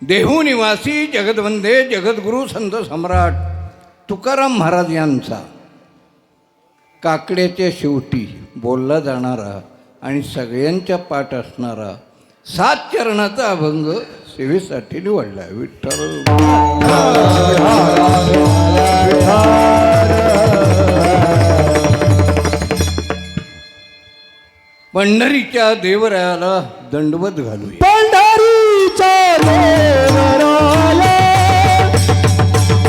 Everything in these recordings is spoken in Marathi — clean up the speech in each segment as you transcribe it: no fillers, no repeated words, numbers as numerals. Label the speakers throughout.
Speaker 1: देहू निवासी जगदवंदे जगद्गुरु संत सम्राट तुकाराम महाराज यांचा काकड्याच्या शेवटी बोलला जाणारा आणि सगळ्यांच्या पाठ असणारा 7 चरणाचा अभंग सेवेसाठी निवडला. विठ्ठल पंढरीच्या देवरायाला दंडवत घालूया.
Speaker 2: पंढरीच्या देवराया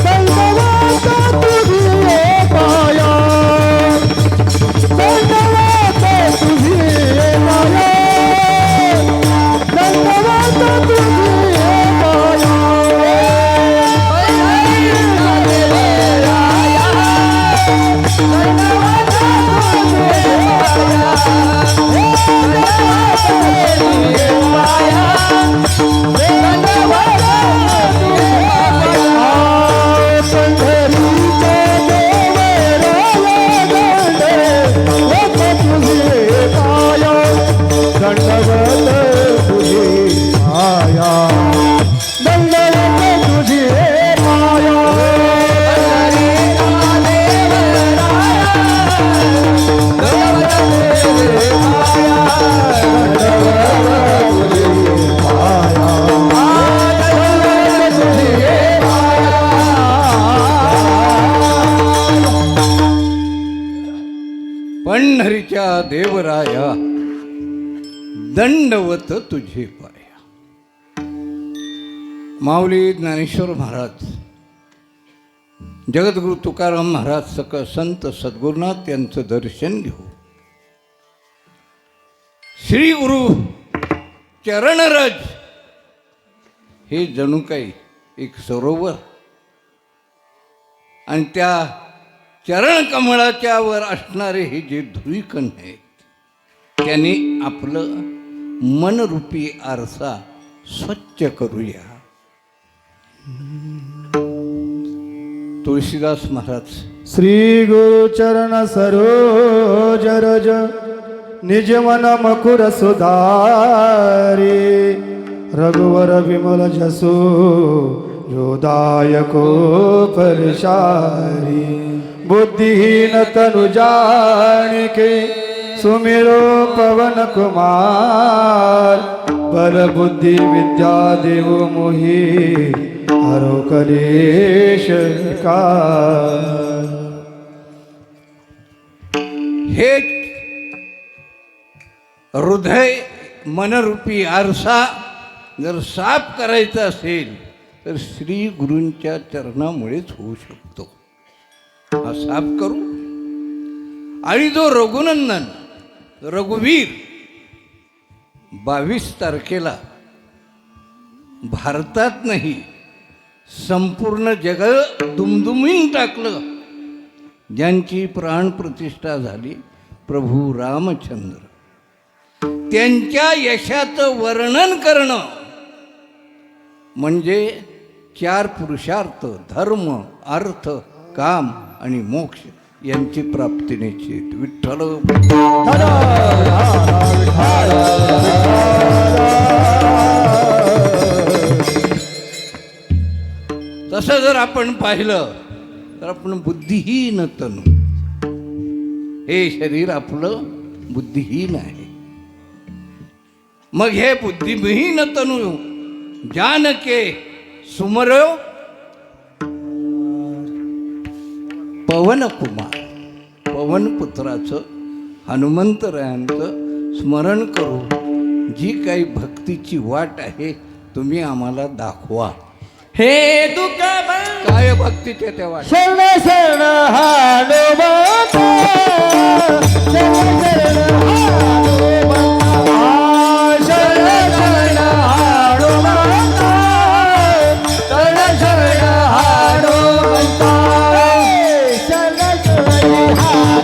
Speaker 2: दंडवत तुझी पाया, दंडवत तुझी पाया, दंडवत तुझी पाया. पंढरीच्या देवराया दंडवत
Speaker 1: पंढरीच्या देवराया दंडवत तुझे पाया. माऊली ज्ञानेश्वर महाराज, जगद्गुरु तुकाराम महाराज, सकळ संत सद्गुरुनाथ यांचं दर्शन घेऊ. श्री गुरु चरणरज हे जणू काही एक सरोवर आणि त्या चरण कमळाच्या वर असणारे हे जे धुळीकण आहेत त्याने आपलं मनरूपी आरसा स्वच्छ करूया. तुळशीदास महाराज.
Speaker 2: श्री गुरु चरण सरोज रज निज मन मकुर सुधारी, रघुवर विमल जसो योदायको परिशारी. बुद्धिहीन तनु जानिके सुमिरो पवन कुमार, बल बुद्धि विद्या देव मोहि हरो कलेश विकार.
Speaker 1: हे हृदय मनरूपी आरसा जर साफ करायचा असेल तर श्री गुरूंच्या चरणामुळेच होऊ शकतो. हा साफ करू. आणि जो रघुनंदन रघुवीर 22 तारखेला भारतात नाही संपूर्ण जग दुमदुमीन टाकलं, ज्यांची प्राणप्रतिष्ठा झाली प्रभू रामचंद्र, त्यांच्या यशाचं वर्णन करणं म्हणजे 4 पुरुषार्थ धर्म अर्थ काम आणि मोक्ष यांची प्राप्ती निश्चित. विठ्ठल. तसं जर आपण पाहिलं तर आपण बुद्धिहीन तनु, हे शरीर आपलं बुद्धिहीन आहे. मग हे बुद्धिहीन तनु जानके सुमरो पवन कुमार, पवन पुत्राचं हनुमंतरायांचं स्मरण करू. जी काही भक्तीची वाट आहे तुम्ही आम्हाला दाखवा.
Speaker 2: हे दुःख
Speaker 1: काय भक्तीचे त्या वाट.
Speaker 2: शरण शरण हनुमंता, शरण शरण हनुमंता, शरण शरण हनुमंता, शरण शरण हनुमंता, शरण शरण हनुमंता,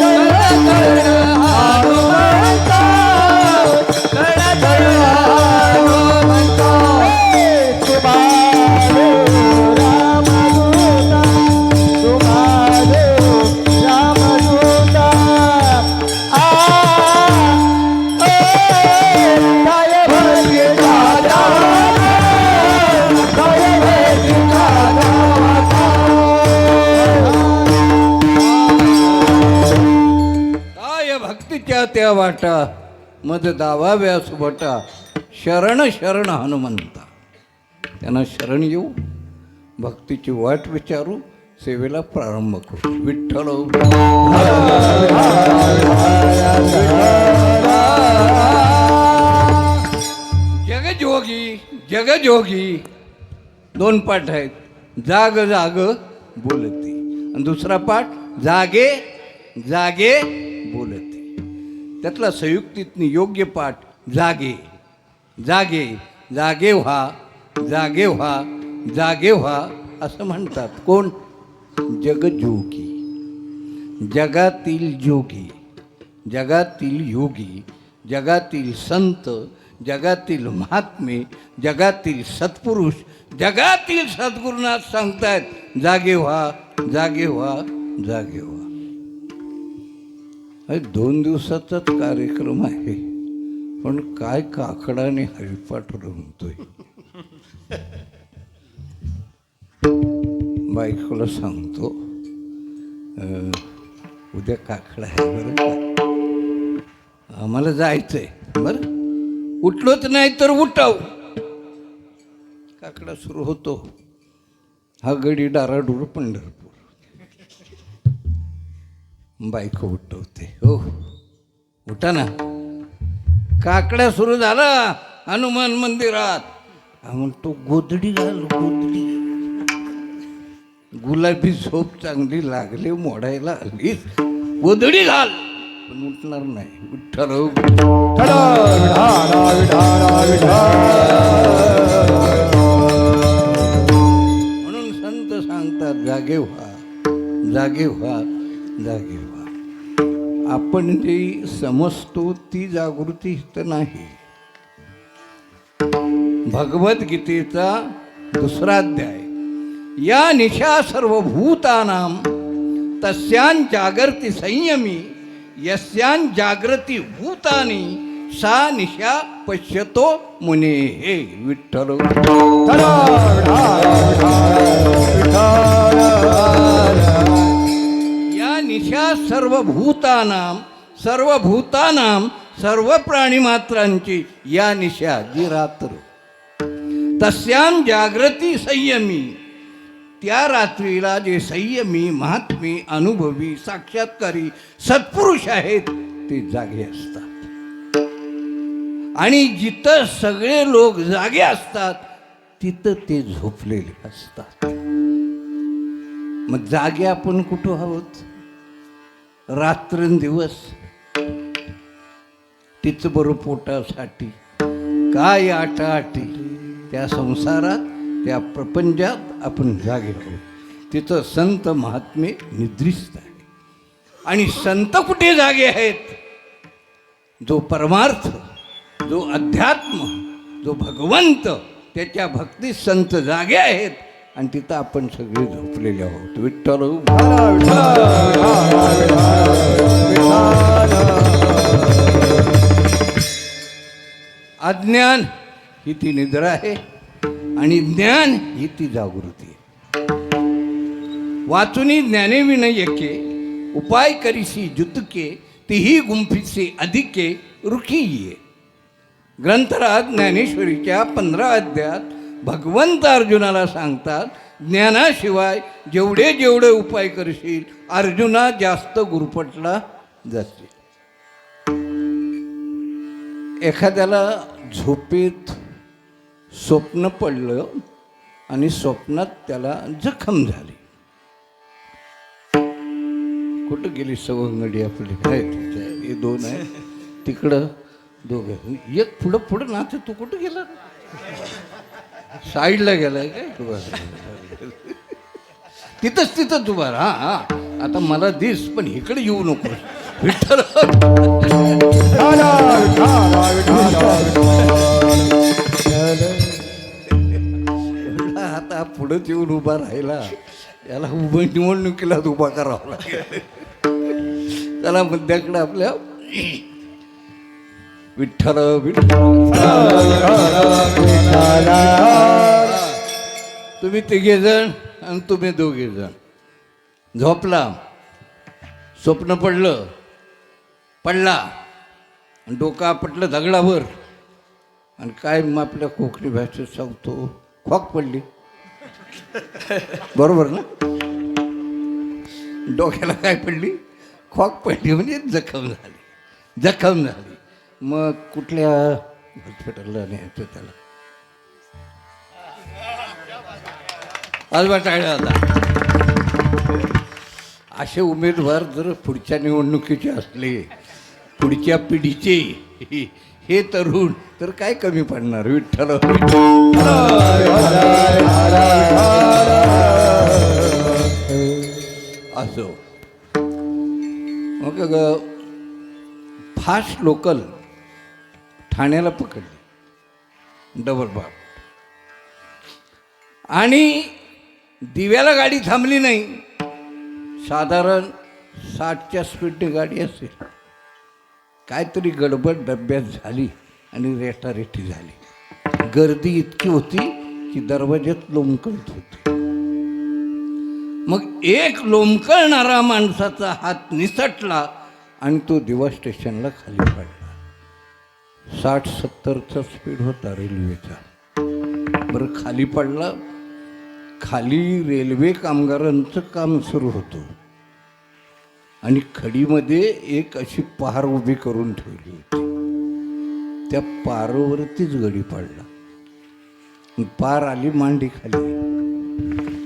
Speaker 2: शरण शरण हनुमंता. राम
Speaker 1: मुक्तीच्या त्या वाटा मध दावा व्यास भटा शरण शरण हनुमंता. त्यांना शरण येऊ, भक्तीची वाट विचारू, सेवेला प्रारंभ करू. विठ्ठल जगजोगी जगजोगी 2 पाठ आहेत. जाग जाग बोलते आणि दुसरा पाठ जागे जागे बोलते. त्यातला संयुक्तितनी योग्य पाठ जागे जागे जागे व्हा जागे व्हा जागे व्हा असं म्हणतात. कोण? जगजोगी, जगातील जोगी, जगातील योगी, जगातील संत, जगातील महात्मे, जगातील सत्पुरुष, जगातील सद्गुरुनाथ सांगतायत जागे व्हा जागे व्हा जागे व्हा. 2 दिवसाचाच कार्यक्रम आहे, पण काय काकडाने हरिपाठ रंगतोय. बायकोला सांगतो उद्या काकडा आहे बरं का, आम्हाला जायचंय बरं. उठलोच नाही तर उठाव. काकडा सुरू होतो. हा गडी डाराडूर पंढरपूर. बायको उठवते. हो उठा ना. काकडा सुरू झाला हनुमान मंदिरात. म्हणतो गोदडी घाल गोदडी. गुलाबी झोप चांगली लागली मोडायला आलीस, गोदडी घाल. पण उठणार नाही. विठ्ठल म्हणून संत सांगतात जागे व्हा जागे व्हा जागे व्हा. आपण जे समजतो ती जागृती इथं नाही. भगवद्गीतेचा 2रा अध्याय. या निशा सर्वभूतानां तस्यां जागर्ति संयमी यस्यां जागृती भूतानी सा निशा पश्यतो मुने. हे विठ्ठल या निशा सर्वभूतानां सर्वभूतानां सर्व प्राणीमात्रांची या निशा जी रात्र तस्यां जागृती संयमी त्या रात्रीला जे संयमी महात्मे अनुभवी साक्षात्कारी सत्पुरुष आहेत ते जागे असतात. आणि जिथं सगळे लोक जागे असतात तिथं ते झोपलेले असतात. मग जागे आपण कुठं आहोत? रात्रंदिवस तिचं बरं पोटासाठी काय आटाआटी. त्या संसारात त्या प्रपंचात आपण जागे आहोत. तिथं संत महात्मे निद्रिस्त आहे. आणि संत कुठे जागे आहेत? जो परमार्थ, जो अध्यात्म, जो भगवंत, त्याच्या भक्तीत संत जागे आहेत. आणि तिथं आपण सगळे झोपलेले आहोत. विठ्ठल अज्ञान ही ती निद्रा आहे आणि ज्ञान ही ती जागृती आहे. वाचुनी ज्ञाने विनयके उपाय करीसी जुतके तीही गुंफीसे अधिके रुखी ये. ग्रंथराज ज्ञानेश्वरीच्या 15 अध्यायात भगवंत अर्जुनाला सांगतात ज्ञानाशिवाय जेवढे जेवढे उपाय करशील अर्जुना जास्त गुरफटला जाशील. एखाद्याला झोपेत स्वप्न पडलं आणि स्वप्नात त्याला जखम झाली. कुठं गेली सवंगडी आपली? काय हे 2 आहे तिकडं 2. एक पुढं पुढं नाच. तू कुठं गेला? साईडला गेलाय काय? तिथंच उभा राहा. हा आता मला दिस पण इकडे येऊ नको. विठ्ठल आता पुढंच येऊन उभा राहिला. याला उभं निवडणुकीला उभा करावा लागेल. त्याला मध्याकडे आपल्या विठ्ठल तुम्ही 3 जण आणि तुम्ही 2 जण झोपला. स्वप्न पडलं पडला आणि डोकं आपटलं दगडावर आणि काय मग आपल्या कोकणी भाषेत सांगतो खोक पडली. बरोबर ना? डोक्याला काय पडली? खोक पडली म्हणजे जखम झाली. मग कुठल्या हॉस्पिटलला न्यायचं त्याला? आजबा टाळला होता. असे उमेदवार जर पुढच्या निवडणुकीचे असले, पुढच्या पिढीचे हे तरुण, तर काय कमी पडणार? विठ्ठल असो. मग फास्ट लोकल ठाण्याला पकडली, डबल बार, आणि दिव्याला गाडी थांबली नाही. साधारण 60च्या स्पीडने गाडी असेल. काहीतरी गडबड डब्यात झाली आणि रेटारेटी झाली. गर्दी इतकी होती की दरवाज्यात लोंबकळत होती. मग एक लोंबकळणारा माणसाचा हात निसटला आणि तो दिवा स्टेशनला खाली पडला. 60-70चा स्पीड होता रेल्वेचा. बरं, खाली पडला. खाली रेल्वे कामगारांचं काम सुरू होतं आणि खडीमध्ये एक अशी पार उभी करून ठेवली होती. त्या पारावरतीच गडी पडला. पार आली मांडी खाली,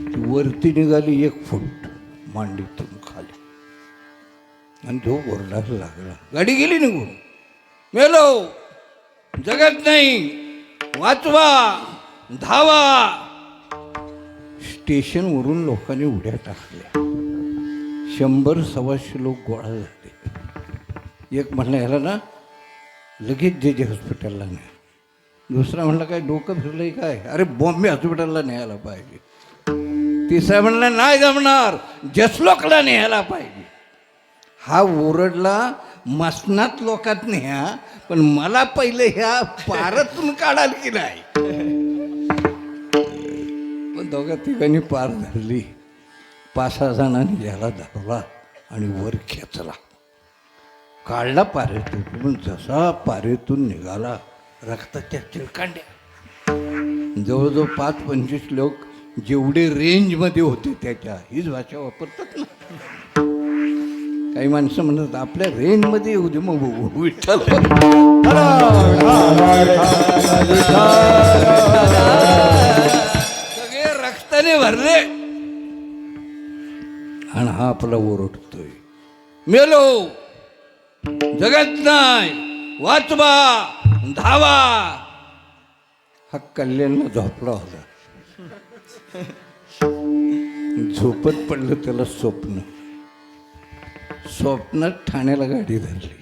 Speaker 1: ती वरती निघाली 1 फूट मांडीतून खाली, आणि जो ओरडायला लागला. गाडी गेली निघून. मेलो, जगत नाही, वाचवा, धावा. स्टेशनवरून लोकांनी उड्या टाकल्या. 100-125 लोक गोळा झाले. एक म्हणला ह्याला ना लगेच जे हॉस्पिटलला न्या. दुसरा म्हणला काय डोकं फिरलंय काय? अरे बॉम्बे हॉस्पिटलला न्यायला पाहिजे. तिसरा म्हणला नाही जमणार, जसलोकला न्यायला पाहिजे. हा ओरडला मसनात लोकात न्या, पण मला पहिले ह्या पारातून काढाल की नाही. पण दोघा तिघांनी पार धरली. 5-6 जणांनी याला धरला आणि वर खेचला, काढला पारेतून. पण जसा पारेतून निघाला रक्ताच्या चिळकांड्या. जवळजवळ 5-25 लोक जेवढे रेंजमध्ये होते त्याच्या, हीच भाषा वापरतात ना. काही माणसं म्हणतात आपल्या रेंजमध्ये येऊ दे मग विठ्ठल. सगळे रक्ताने भरले आणि हा आपला ओरडतोय, मेलो, जगत नाही, वाचवा, धावा. हा कल्याणला झोपला होता. झोपत पडलं त्याला स्वप्न. स्वप्नात ठाण्याला गाडी धरली.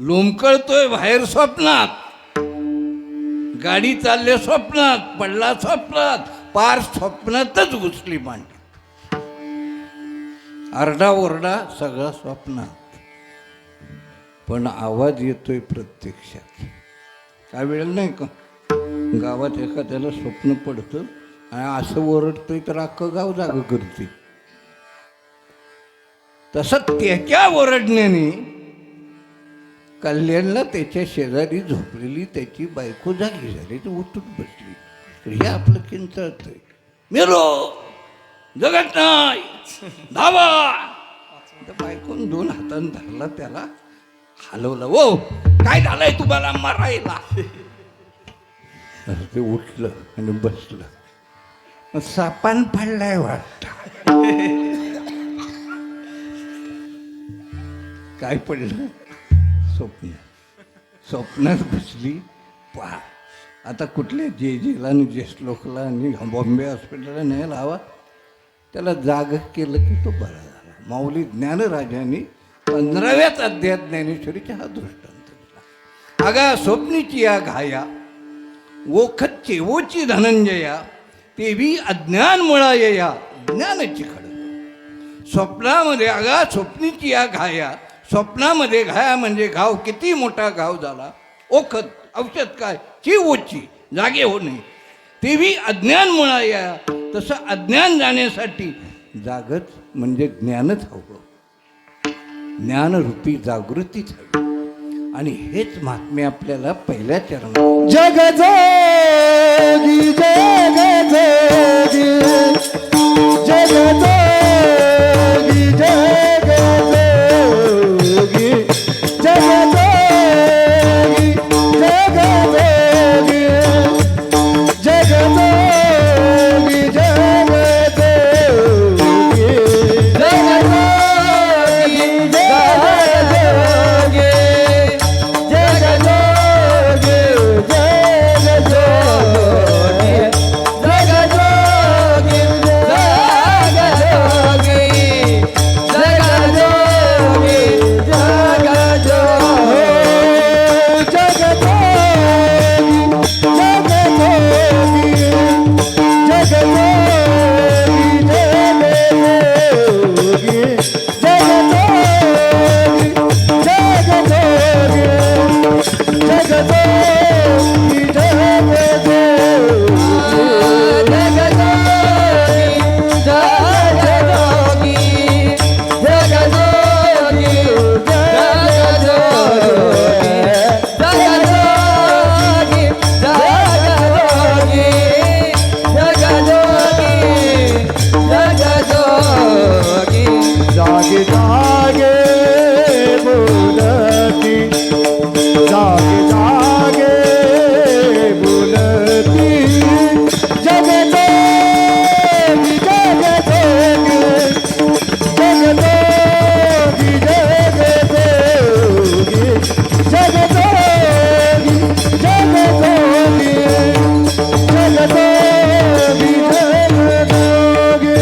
Speaker 1: लोंबकळतोय बाहेर स्वप्नात, गाडी चालल्या स्वप्नात, पडला स्वप्नात, पार स्वप्नातच घुसली मांडी. आरडाओरडा सगळा स्वप्नात, पण आवाज येतोय प्रत्यक्षात. काय वेळ नाही का गावात एखाद्याला स्वप्न पडतं आणि असं ओरडतोय तर अख्खं गाव जागं करते. तसं त्याच्या ओरडण्याने कल्याणला त्याच्या शेजारी झोपलेली त्याची बायको जागी झाली, ती उठून बसली. तर हे आपलं किंचाळतंय, मेलो, जगत नाही, धावा. बायकोन 2 हातांनी धरला, त्याला हलवलं. ओ काय झालंय तुम्हाला मारायला? ते उठलं आणि बसलं. सापान पडलाय वाटत. काय पडलं? स्वप्नात घुसली. पहा आता कुठल्या जेला आणि जसलोकला आणि बॉम्बे हॉस्पिटलला न्यायला हवा. त्याला जाग केलं की तो बरा झाला. माऊली ज्ञानराजांनी 15व्याच अध्यायात ज्ञानेश्वरीचा हा दृष्टांत दिला. अगा स्वप्नीची या घाया, ओखत चेवोची धनंजया, तेवी अज्ञान मुळायया ज्ञानाची खड. स्वप्नामध्ये अगा स्वप्नीची या घाया, स्वप्नामध्ये घाया म्हणजे घाव. किती मोठा घाव झाला. ओखत औषध काय, चिवोची जागे होणे, तेवी अज्ञान मुळायया. तसं अज्ञान जाण्यासाठी जागच म्हणजे ज्ञानच हवं. ज्ञानरूपी जागृतीच हवी आणि हेच महात्म्य आपल्याला पहिल्या चरणात
Speaker 2: जग जोगी जग जोगी जग जोगी जग जोगी जग जोगी जग जोगी जग जोगी जग जोगी जग जोगी जग जोगी जग जोगी जग जोगी जग जोगी जग जोगी जग जोगी जग जोगी जग जोगी जग जोगी जग जोगी जागे जागे बोलती जागे जागे बोलती जग जोगी जग जोगी जग जोगी जग जोगी जग जोगी जग जोगी जग जोगी जग जोगी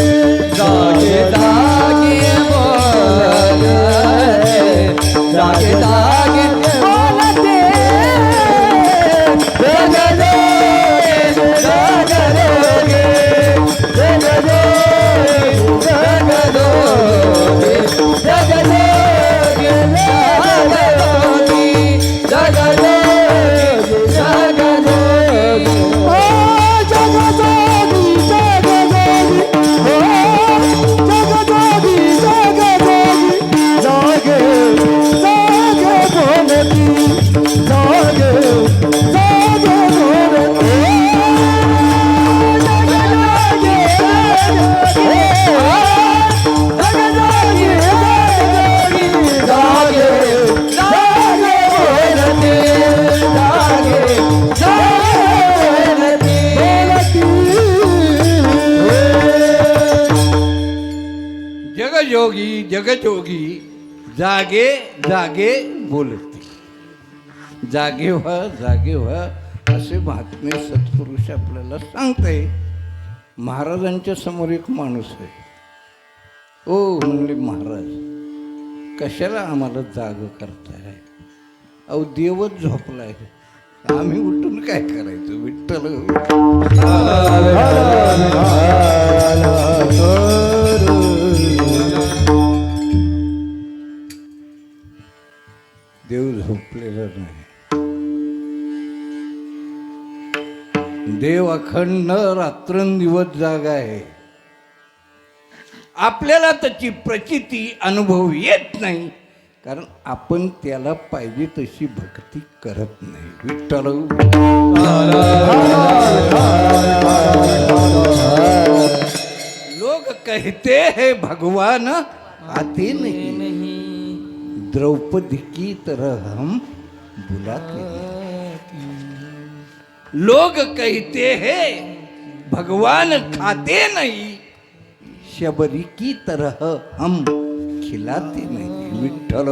Speaker 2: जागे जागे जागे जागे बोलते जग जोगी जग जोगी जग जोगी जग जोगी जग जोगी ओ जग जोगी जग जोगी ओ जग जोगी जग जोगी जागे जागे बोलती जागे जागे बोलती जग जोगी जग जोगी जागे जागे बोलती जागे जागे बोलती
Speaker 1: जगजोगी जगजोगी जागे जागे बोलते जागे व्हा असे महात्मे सत्पुरुष आपल्याला सांगते. महाराजांच्या समोर एक माणूस आहे. ओ म्हणले महाराज कशाला आम्हाला जाग करताय? अहो देवच झोपलाय, आम्ही उठून काय करायचं? विठ्ठल देव झोपलेला नाही. देव अखंड रात्रंदिवस जागा आहे. आपल्याला त्याची प्रचिती अनुभव येत नाही कारण आपण त्याला पाहिजे तशी भक्ती करत नाही. विठ्ठल लोग कहते हैं भगवान आते नहीं, द्रौपदी की तरह हम बुलाते नहीं. लोग कहते हैं भगवान खाते नहीं, शबरी की तरह हम खिलाते नहीं. विठ्ठल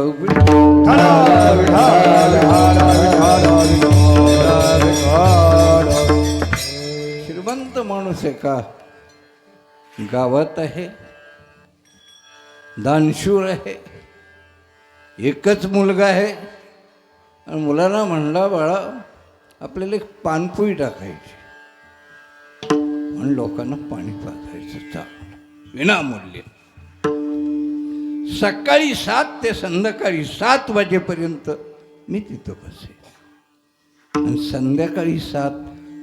Speaker 1: श्रीमंत माणूस आहे का, गावात आहे, दानशूर आहे, एकच मुलगा आहे आणि मुलाला म्हणला बाळा आपल्याला एक पानपोई टाकायची आणि लोकांना पाणी पाजायचं चाललं विनामूल्य. सकाळी 7 ते संध्याकाळी 7 वाजेपर्यंत मी तिथं बसे आणि संध्याकाळी 7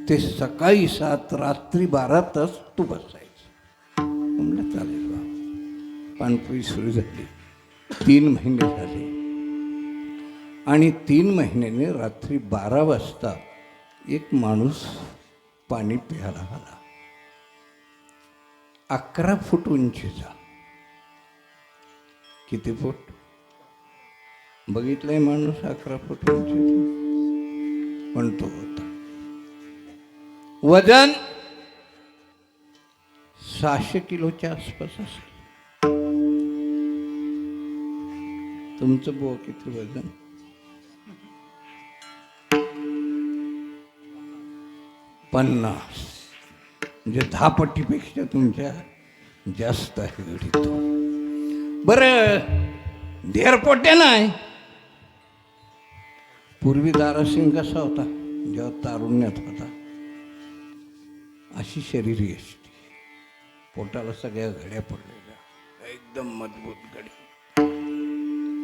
Speaker 1: ते सकाळी 7 रात्री 12 तास तू बसायचं. म्हणलं चालेल बाबा. पानपोई सुरू झाली. 3 महिने झाले आणि 3 महिन्याने रात्री 12 वाजता एक माणूस पाणी प्यायला आला. 11 फूट उंचीचा. किती फूट बघितलंय माणूस? 11 फूट उंचीचा. पण तो होता. वजन 600 किलोच्या आसपास असेल. तुमचं बुवा किती वजन? 50. म्हणजे 10 पट्टीपेक्षा तुमच्या जास्त आहे गडी तो. बरं ढेरपोट्या नाही. पूर्वी दारासिंग कसा होता जेव्हा तारुण्यात होता, अशी शरीरी असते. पोटाला सगळ्या घड्या पडलेल्या, एकदम मजबूत घडी.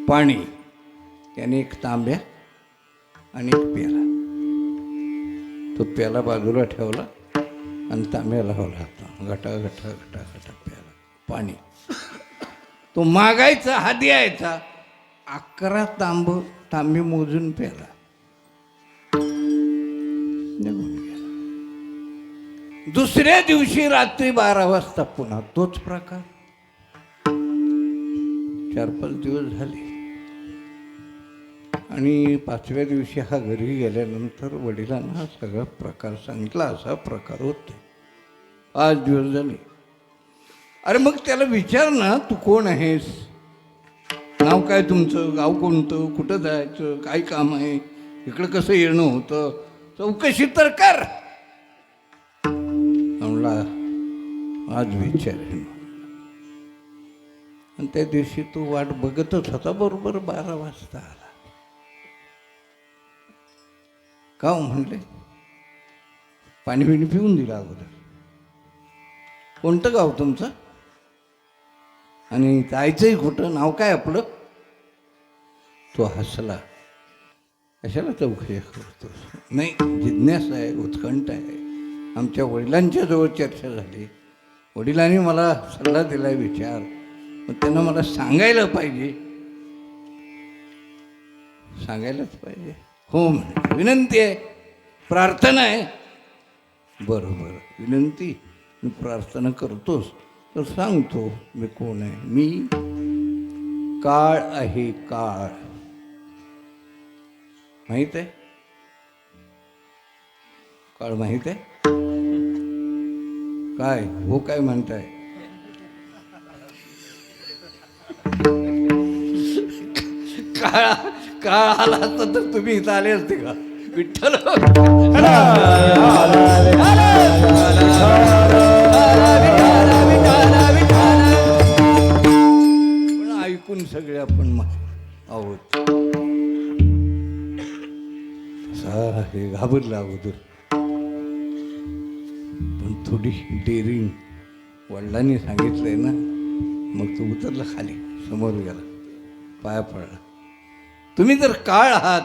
Speaker 1: पाणी त्याने एक तांब्या आणि एक प्याला. तो प्याला बाजूला ठेवला आणि तांब्या लावला होता. घटा घटा घटा घटा प्याला पाणी. तो मागायचा, हाती यायचा. 11 तांबे मोजून प्याला. निघून गेला. दुसऱ्या दिवशी रात्री 12 वाजता पुन्हा तोच प्रकार. 4-5 दिवस झाले आणि 5व्या दिवशी हा घरी गेल्यानंतर वडिलांना हा सगळा प्रकार सांगितला. असा प्रकार होतो. 5 दिवस झाले. अरे मग त्याला विचार ना, तू कोण आहेस, नाव काय तुमचं, गाव कोणतं, कुठं जायचं, काय काम आहे, इकडं कसं येणं होतं, चौकशी तर कर. म्हणला आज विचारेन. आणि त्या दिवशी तो वाट बघतच होता. बरोबर 12 वाजता आला. का हो म्हणले, पाणी बिणी पिऊन दिलं अगोदर. कोणतं गाव तुमचं आणि जायचंही कुठं, नाव काय आपलं? तो हसला. कशाला चौकशी करतो? नाही, जिज्ञासा आहे, उत्कंठ आहे. आमच्या वडिलांच्या जवळ चर्चा झाली. वडिलांनी मला सल्ला दिला, विचार. मग त्यांना मला सांगायला पाहिजे. सांगायलाच पाहिजे. हो म्हणजे विनंती आहे, प्रार्थना आहे. बरोबर, विनंती मी प्रार्थना करतोस तर सांगतो मी कोण आहे. मी काळ आहे. काळ माहित आहे? काळ माहित आहे? काय हो, काय म्हणताय? काळ आला असता तर तुम्ही इथं आले असते का? विठ्ठल पण ऐकून सगळे आपण आहोत. हे घाबरलं अगोदर, पण थोडी डेअरिंग वडिलांनी सांगितलंय ना, मग तो उतरला खाली, समोर गेला, पाया पडला. तुम्ही जर काळ आहात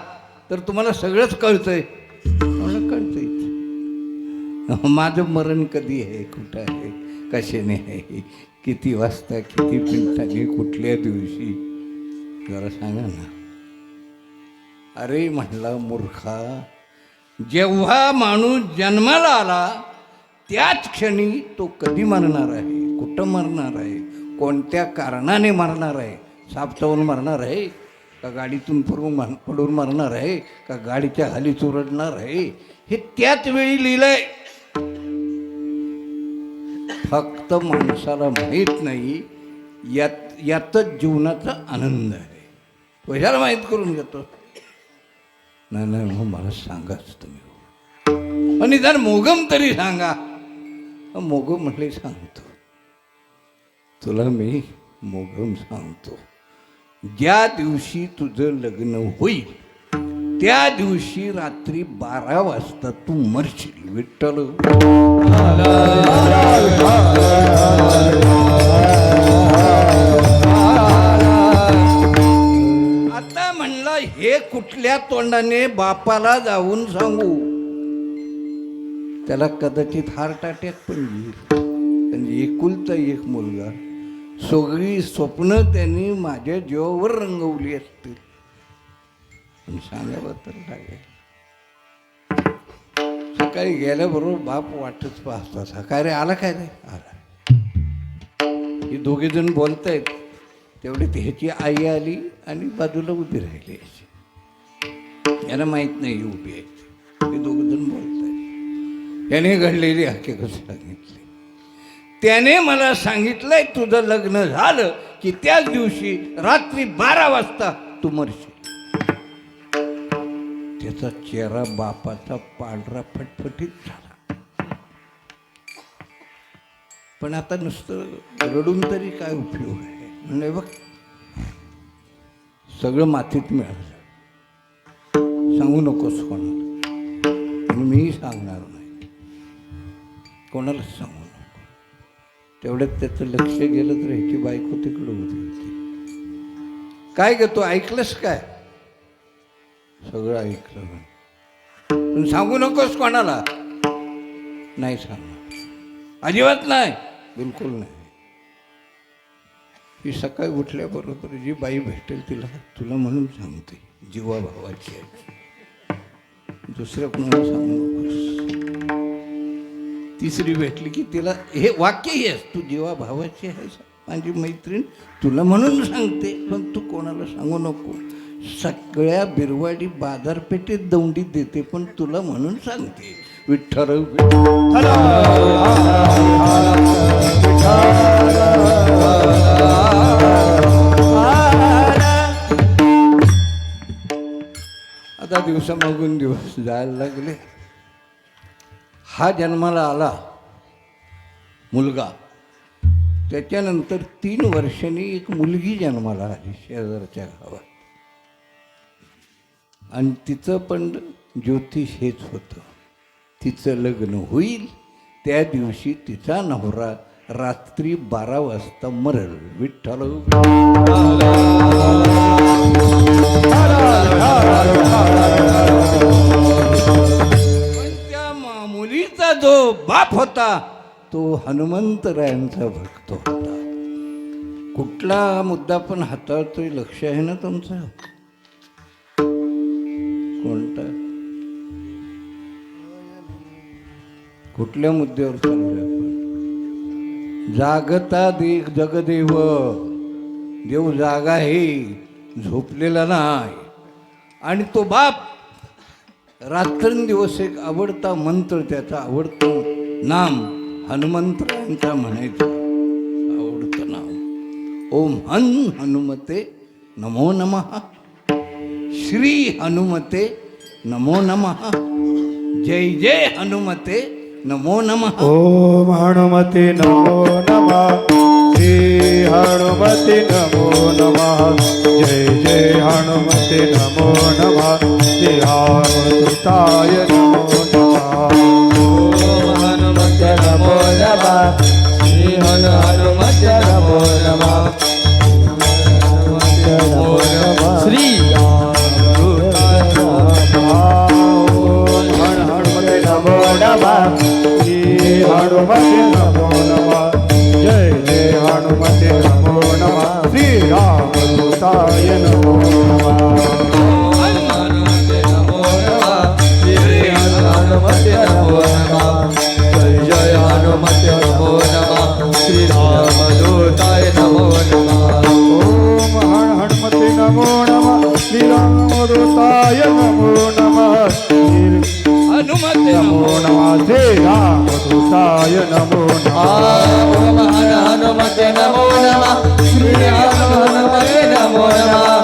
Speaker 1: तर तुम्हाला सगळंच कळतंय. मला कळतंय माझं मरण कधी आहे, कुठं आहे, कशाने आहे, किती वाजता, किती मिनिटांनी, कुठल्या दिवशी, जरा सांगा ना. अरे म्हणला मूर्खा, जेव्हा माणूस जन्माला आला त्याच क्षणी तो कधी मरणार आहे, कुठं मरणार आहे, कोणत्या कारणाने मरणार आहे, साप चावून मरणार आहे का गाडीतून पडून मरणार आहे का गाडीच्या खाली चुरडणार आहे, हे त्याच वेळी लिहिलंय. फक्त माणसाला माहीत नाही. यातच जीवनाचा आनंद आहे. कशाला माहीत करून घेतो? नाही नाही, मग मला सांगाच तुम्ही. पण निदान मोगम तरी सांगा. मोगम म्हटले सांगतो तुला मी. मोगम सांगतो. ज्या दिवशी तुझं लग्न होईल त्या दिवशी रात्री 12 वाजता तू मरशील. विठ्ठल आता म्हणलं, हे कुठल्या तोंडाने बापाला जाऊन सांगू? त्याला कदाचित हार्ट अटॅक पण येईल. म्हणजे एकुलता एक मुलगा सगळी स्वप्न त्यांनी माझ्या जीवावर रंगवली असतील. पण सांगावं तर लागेल. सकाळी गेल्याबरोबर बाप वाटच पाहता, सकाळी आला काय रे? आला. ही दोघे जण बोलतायत तेवढे ह्याची आई आली आणि बाजूला उभी राहिली अशी. यांना माहीत नाही ही उभी आहे. हे दोघं जण बोलतायत. याने घडलेली हकीकत सांगितली. त्याने मला सांगितलंय तुझं लग्न झालं की त्याच दिवशी रात्री 12 वाजता तू मरशील. त्याचा चेहरा बापाचा पांढरा फटफटीत झाला. पण आता नुसतं रडून तरी काय उपयोग आहे? म्हणजे बघ सगळं मातीत मिळालं. सांगू नकोस कोणाला, आणि मीही सांगणार नाही. कोणालाच सांगू नको. तेवढ्यात त्याचं लक्ष गेलं तर ह्याची बायको तिकडं होती. काय ग तू ऐकलंस काय? सगळं ऐकलं. पण सांगू नकोस कोणाला. नाही सांगणार, अजिबात नाही, बिलकुल नाही. ही सकाळी उठल्याबरोबर जी बाई भेटेल तिला तुला म्हणून सांगते, जीवा भावाची आहे. दुसऱ्या कोणाला सांगू नकोस. तिसरी भेटली की तिला हे वाक्य आहेस, तू जीवा भावाची आहेस, माझी मैत्रीण, तुला म्हणून सांगते, पण तू कोणाला सांगू नको. सगळ्या बिरवाडी बाजारपेठेत दौंडी देते, पण तुला म्हणून सांगते. विठ्ठल आता दिवसामागून दिवस जायला लागले. हा जन्माला आला मुलगा. त्याच्यानंतर 3 वर्षांनी एक मुलगी जन्माला आली शेजारच्या गावात. आणि तिचं पण ज्योतिष हेच होतं. तिचं लग्न होईल त्या दिवशी तिचा नवरा रात्री 12 वाजता मरल. विठ्ठल त्या मुलीचा जो बाप होता तो हनुमंतरायांचा भक्त होता. कुठला मुद्दा पण हाताळतोय लक्ष आहे ना तुमचं? कोणता? कुठल्या मुद्द्यावर चाललोय आपण? जागता जगदेव. देव जागा आहे, झोपलेला नाही. आणि तो बाप रात्रंदिवस एक आवडता मंत्र, त्याचा आवडतं नाम हनुमंतरायांचा म्हणायचं. आवडतं नाम ओम हनुमते नमो नमः. श्री हनुमते नमो नमः. जय जय हनुमते नमो नमः.
Speaker 2: ओम हनुमते नमो नमः. श्री हनुमते नमो नमः. जय जय हनुमते नमो नमः. श्री रामदूताय नमो नमः. ओम हनुमते नमो नमः. श्री हनुमते नमो नमः. श्री रामदूताय नमः. ओम हनुमते नमो नमः. श्री हनुमते नमो नमः. जय जय हनुमते नमो नमः. श्री रामदूताय नमो नमः. हनुमते नमो नमः. श्री हनुमते नमो नमः. जय जय हनुमते नमो नमः. श्री रामदूताय नमो नमः. ओम हनुमते नमो नमः. श्री रामदूताय नमो नमः.
Speaker 1: हनुमते
Speaker 2: नमो नमः. श्री रामदूताय नमो नमः. ओम हनुमते नमो नमः. श्री हनुमते नमो नमः.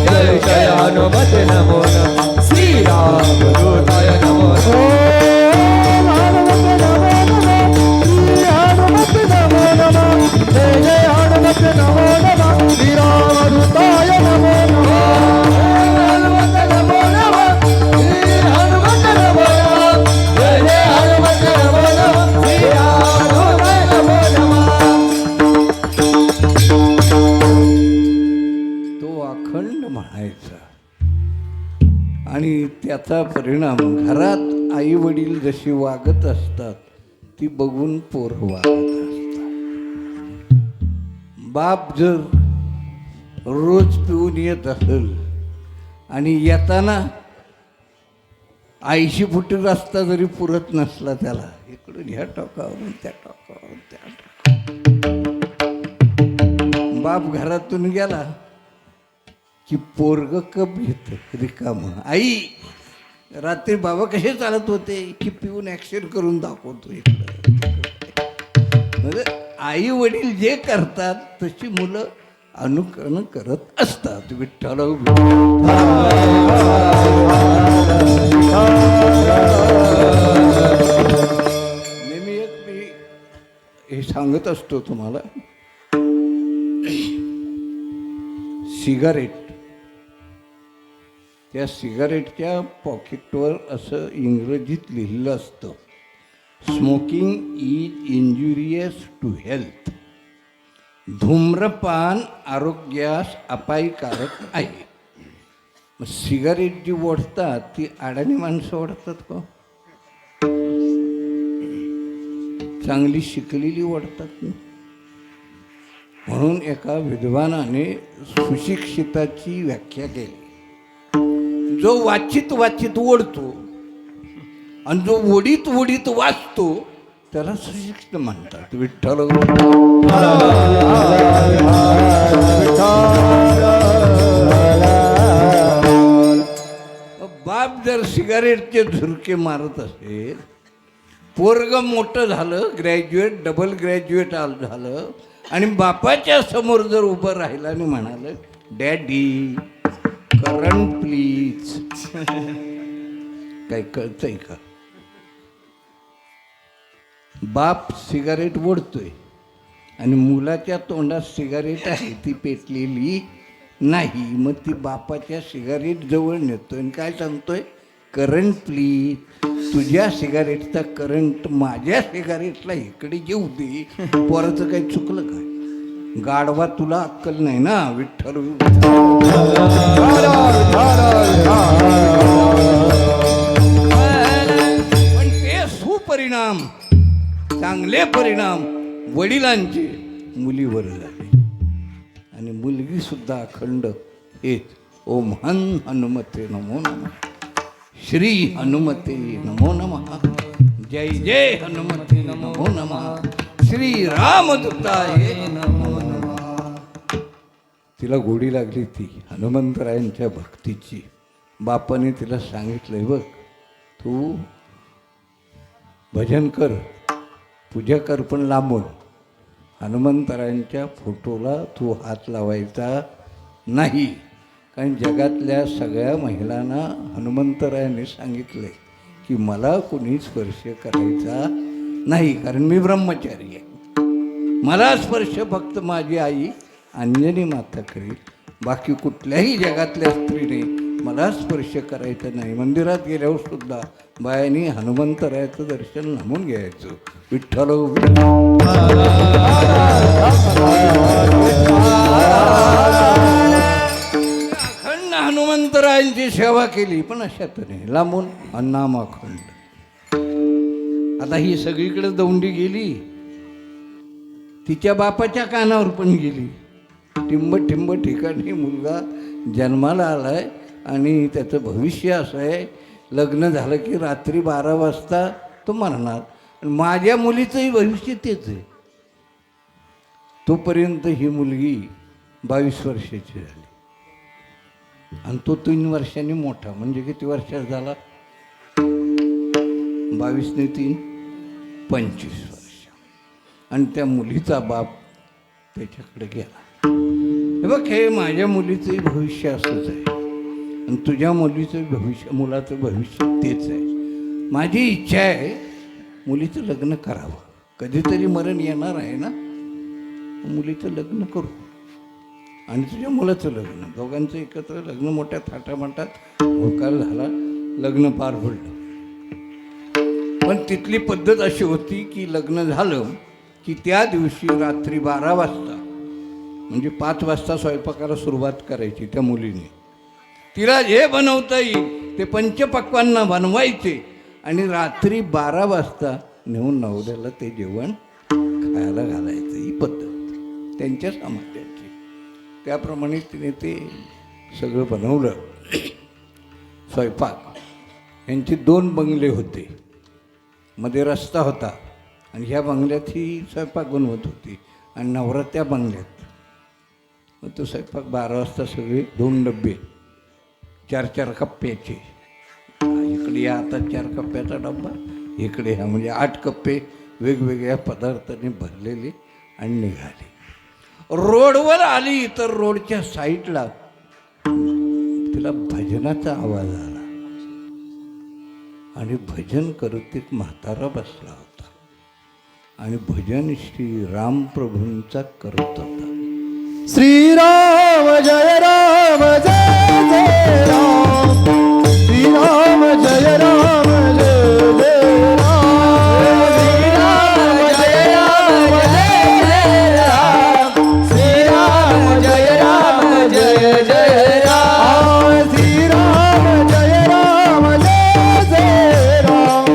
Speaker 2: जय जय हनुमते नमो नमः. श्री रामदूताय नमो नमः. ओम हनुमते नमो नमः. श्री हनुमते नमो नमः. जय जय हनुमते नमो नमः. श्री रामदूताय नमो नमः. हनुमते नमो नमः. श्री हनुमते नमो नमः. जय जय हनुमते नमो नमः. श्री रामदूताय नमो नमः.
Speaker 1: तो अखंड म्हणायचा. आणि त्याचा परिणाम घरात आई वडील जशी वागत असतात ती बघून पोरं वागत असतात. बाप जर रोज पिऊन येत असेल आणि येताना 80 फुटी रस्ता जरी पुरत नसला त्याला, इकडून ह्या टोकावरून त्या टोकावरून त्या टोकावरून, बाप घरातून गेला की पोरग कप घेत रिकामं. आई रात्री बाबा कसे चालत होते की पिऊन ॲक्शन करून दाखवतो इकडं. म्हणजे आई वडील जे करतात तशी मुलं अनुकरण करत असतात. विठ्ठल नेहमी एक मी हे सांगत असतो तुम्हाला, सिगारेट, त्या सिगारेटच्या पॉकेटवर असं इंग्रजीत लिहिलं असतं, smoking is injurious to health. धूम्रपान आरोग्यास अपायकारक आहे. मग सिगारेट जी ओढतात ती अडाणी माणसं ओढतात का? चांगली शिकलेली ओढतात ना. म्हणून एका विद्वानाने सुशिक्षिताची व्याख्या केली, जो वाचित वाचित ओढतो आणि जो ओढीत ओढीत वाचतो त्याला सुशिक्षित म्हणतात. विठ्ठल बाप जर सिगारेटचे झुरके मारत असेल, पोरग मोठं झालं, ग्रॅज्युएट डबल ग्रॅज्युएट झालं आणि बापाच्या समोर जर उभं राहिलं आणि म्हणालं, डॅडी करंट प्लीज, काय कळतंय का? बाप सिगारेट ओढतोय आणि मुलाच्या तोंडात सिगारेट आहे ती पेटलेली नाही, मग ती बापाच्या सिगारेट जवळ नेतोय आणि काय सांगतोय, करंट प्लीज, तुझ्या सिगारेटचा करंट माझ्या सिगारेटला इकडे येऊ दे. पोराचं काही चुकलं काय? गाढवा तुला अक्कल नाही ना. विठ्ठल पण ते सुपरिणाम, चांगले परिणाम वडिलांचे मुलीवर झाले आणि मुलगी सुद्धा अखंड हेच, ओम हनुमते नमो नमः, श्री हनुमते नमो नमः, जय जय हनुमते नमो नमः, श्री रामदूताय नमो नमः. तिला गोडी लागली ती हनुमंतरायांच्या भक्तीची. बापाने तिला सांगितलंय, बघ तू भजन कर, पूजा कर, पण लांबून. हनुमंतरायांच्या फोटोला तू हात लावायचा नाही, कारण जगातल्या सगळ्या महिलांना हनुमंतरायाने सांगितले की मला कोणी स्पर्श करायचा नाही, कारण मी ब्रह्मचारी आहे. मला स्पर्श फक्त माझी आई अंजनी माता करेल, बाकी कुठल्याही जगातल्या स्त्रीने मला स्पर्श करायचा नाही. मंदिरात गेल्यावर सुद्धा बायांनी हनुमंतरायाचं दर्शन लांबून घ्यायचं. विठ्ठल अखंड हनुमंतरायांची सेवा केली, पण अशात नाही, लांबून अन्नाम अखंड. आता ही सगळीकडे दौंडी गेली, तिच्या बापाच्या कानावर पण गेली. टिंब टिंब ठिकाणी मुलगा जन्माला आलाय आणि त्याचं भविष्य असं आहे, लग्न झालं की रात्री 12 वाजता तो मरणार. माझ्या मुलीचंही भविष्य तेच आहे. तोपर्यंत ही मुलगी 22 वर्षाची झाली आणि तो 3 वर्षांनी मोठा, म्हणजे किती वर्षाचा झाला? 22 ने 3 25 वर्ष. आणि त्या मुलीचा बाप त्याच्याकडे गेला, हे बघ हे माझ्या मुलीचंही भविष्य असंच आहे आणि तुझ्या मुलीचं भविष्य, मुलाचं भविष्य तेच आहे. माझी इच्छा आहे मुलीचं लग्न करावं, कधीतरी मरण येणार आहे ना, मुलीचं लग्न करू आणि तुझ्या मुलाचं लग्न, दोघांचं एकत्र लग्न मोठ्या थाटामाटात होकार झाला, लग्न पार पडलं. पण तिथली पद्धत अशी होती की लग्न झालं की त्या दिवशी रात्री 12 वाजता, म्हणजे 5 वाजता स्वयंपाकाला सुरुवात करायची त्या मुलीने. तिला जे बनवता येईल ते पंचपक्वांना बनवायचे आणि रात्री 12 वाजता नेऊन नवऱ्याला ते जेवण खायला घालायचं. ही पद्धत त्यांच्या समाजाची. त्याप्रमाणे तिने ते सगळं बनवलं. स्वयंपाक यांचे 2 बंगले होते, मध्ये रस्ता होता आणि ह्या बंगल्यात ही स्वयंपाक बनवत होती आणि नवरा त्या बंगल्यात. मग तो स्वयंपाक 12 वाजता सगळे 2 डबे 4-4 कप्प्याचे, इकडे या आता 4 कप्प्याचा डब्बा, इकडे ह्या म्हणजे 8 कप्पे वेगवेगळ्या पदार्थाने भरलेले आणि निघाले. रोडवर आली तर रोडच्या साईडला तिला भजनाचा आवाज आला आणि भजन करत एक म्हातारा बसला होता आणि भजन श्री राम प्रभूंचा करत होता.
Speaker 2: श्रीराम जय राम जय जय राम, श्रीराम जय राम जय जय राम, श्रीराम जय राम जय जय राम, श्रीराम जय राम जय जय राम, श्रीराम जय राम जय जय राम,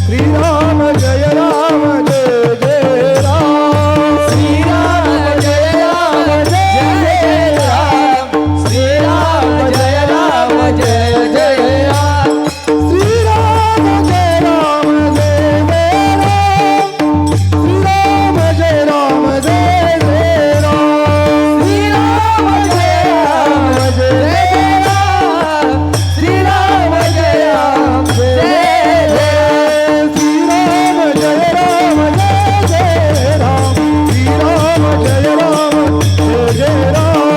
Speaker 2: श्रीराम जय राम जय जय राम, श्रीराम जय राम जय जय राम, श्रीराम जय राम जय जय राम, श्रीराम जय राम जय जय राम, श्रीराम जय राम जय जय राम, श्रीराम जय राम जय जय राम, श्रीराम जय राम जय जय, श्रीराम जय राम जय जय राम, श्रीराम जय राम जय जय राम, श्रीराम जय राम जय जय राम, श्रीराम जय राम जय जय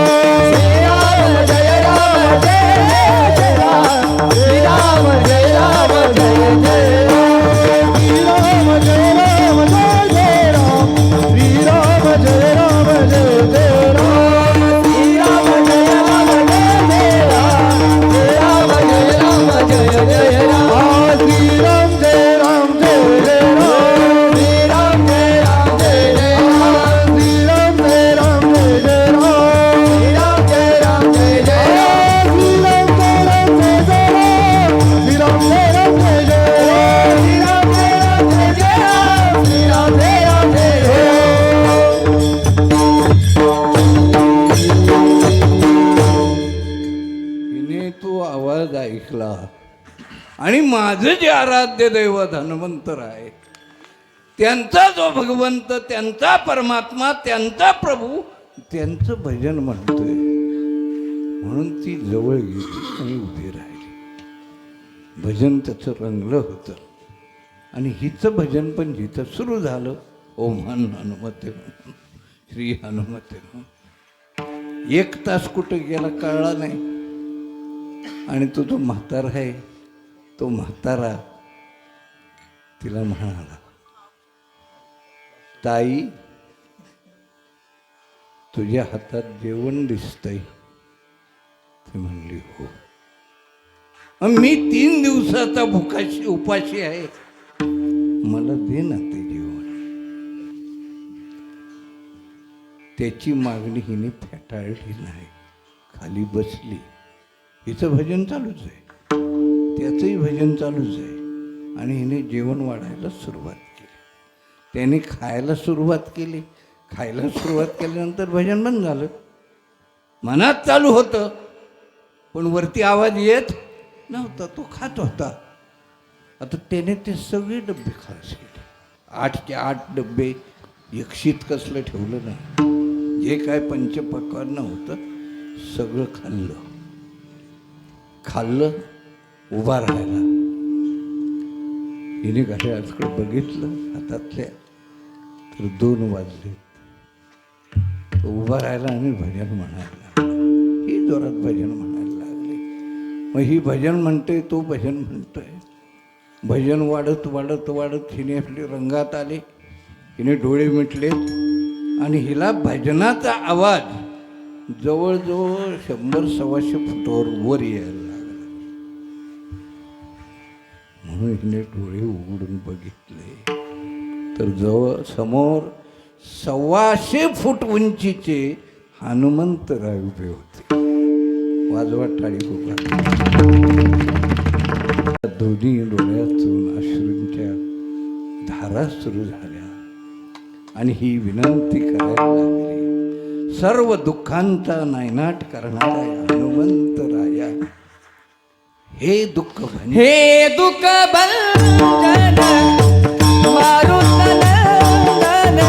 Speaker 2: राम, श्रीराम जय राम जय जय राम, श्रीराम जय राम जय जय राम, श्रीराम जय राम जय जय राम, श्रीराम जय राम जय जय राम, श्रीराम जय राम जय जय राम, श्रीराम जय राम जय जय राम, श्रीराम जय राम जय जय राम, श्रीराम जय राम जय जय राम, श्रीराम जय राम जय जय राम, श्रीराम जय राम जय जय राम, श्रीराम जय राम जय जय राम, श्रीराम जय राम जय जय
Speaker 1: हिने तो आवाज ऐकला आणि माझं जे आराध्य दैवत हनुमंतर आहे त्यांचा जो भगवंत, त्यांचा परमात्मा, त्यांचा प्रभू, त्यांचं भजन म्हणतोय म्हणून ती जवळ गेली आणि उभी राहिली. भजन त्याचं रंगलं होतं आणि हिचं भजन पण जिथं सुरू झालं, ओम हनुमते श्री हनुमते. 1 तास कुठं गेला कळला नाही आणि तो म्हातारा आहे, तो म्हातारा तिला म्हणाला, ताई तुझ्या हातात जेवण दिसतंय. ती म्हणली हो. मग मी 3 दिवसाचा उपाशी आहे, मला दे ना ते जेवण. त्याची मागणी हिने फेटाळली नाही, खाली बसली. हिचं भजन चालूच आहे, त्याचंही भजन चालूच आहे आणि हिने जेवण वाढायला सुरुवात केली. त्याने खायला सुरुवात केली. खायला सुरुवात केल्यानंतर भजन बंद झालं. मनात चालू होतं पण वरती आवाज येत नव्हता. तो खात होता. आता त्याने ते सगळे डबे खास केले. 8चे 8 डबे एकशीत कसलं ठेवलं नाही. जे काय पंचपक्वान्न होतं सगळं खाल्लं. उभा राहायला. हिने घड्याळाकडे बघितलं हातातल्या तर 2 वाजले. तो उभा राहिला आणि भजन म्हणायला लागला. ही जोरात भजन म्हणायला लागली. मग ही भजन म्हणते, तो भजन म्हणतोय. भजन वाढत वाढत वाढत हिने आपली रंगात आले. हिने डोळे मिटले आणि हिला भजनाचा आवाज जवळजवळ 100-125 फुटावर वर यायला लागला. म्हणून हिने डोळे उघडून बघितले तर जवळ समोर 125 फूट उंचीचे हनुमंतराय उभे होते. वाजवा टाळी पुकार. दोन्ही डोळ्यातून अश्रूंच्या धारा सुरू झाल्या आणि ही विनंती करायला लागली, सर्व दुःखांचा नायनाट करणारा हनुमंत राया हे दुःख भंजन
Speaker 2: हे दुःख भंजन मारुतनंदन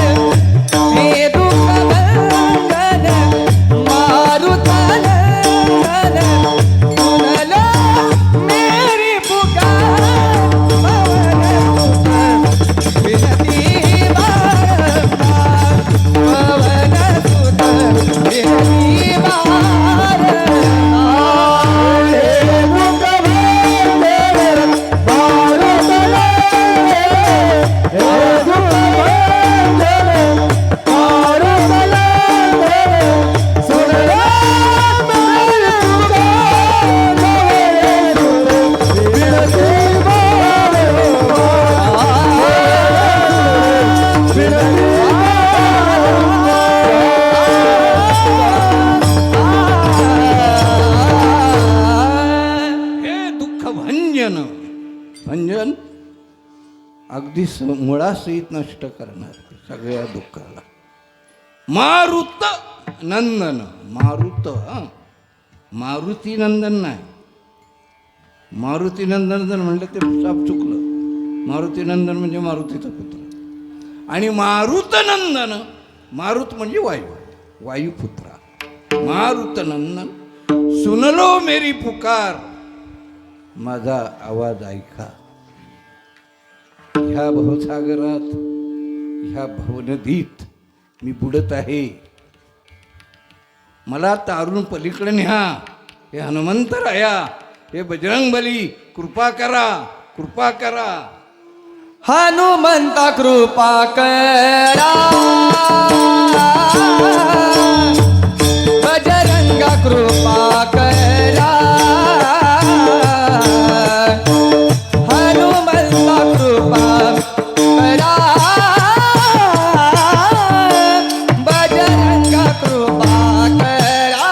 Speaker 2: हे दुःख भंजन मारुतनंदन सुनलो मेरी पुकार पवन सुत विनती बारंबार पवन सुत विनती बारंबार
Speaker 1: भंजन अगदी मुळासहित नष्ट करणार सगळ्या दुःखाला. मारुत नंदन मारुत मारुती नंदन नाही. मारुती नंदन जर म्हणलं ते साप चुकलं. मारुती नंदन म्हणजे मारुतीचा पुत्र आणि मारुत नंदन मारुत म्हणजे वायू वायुपुत्रा. मारुत नंदन सुनलो मेरी पुकार माझा आवाज ऐका. ह्या भवसागरात ह्या भवनदीत मी बुडत आहे. मला तारून पलीकडे न्या. हे हनुमंतराया हे बजरंगबली कृपा करा कृपा करा.
Speaker 2: हनुमंत कृपा करा बजरंग कृपा करा हनुमंत कृपा करा बजरंग कृपा करा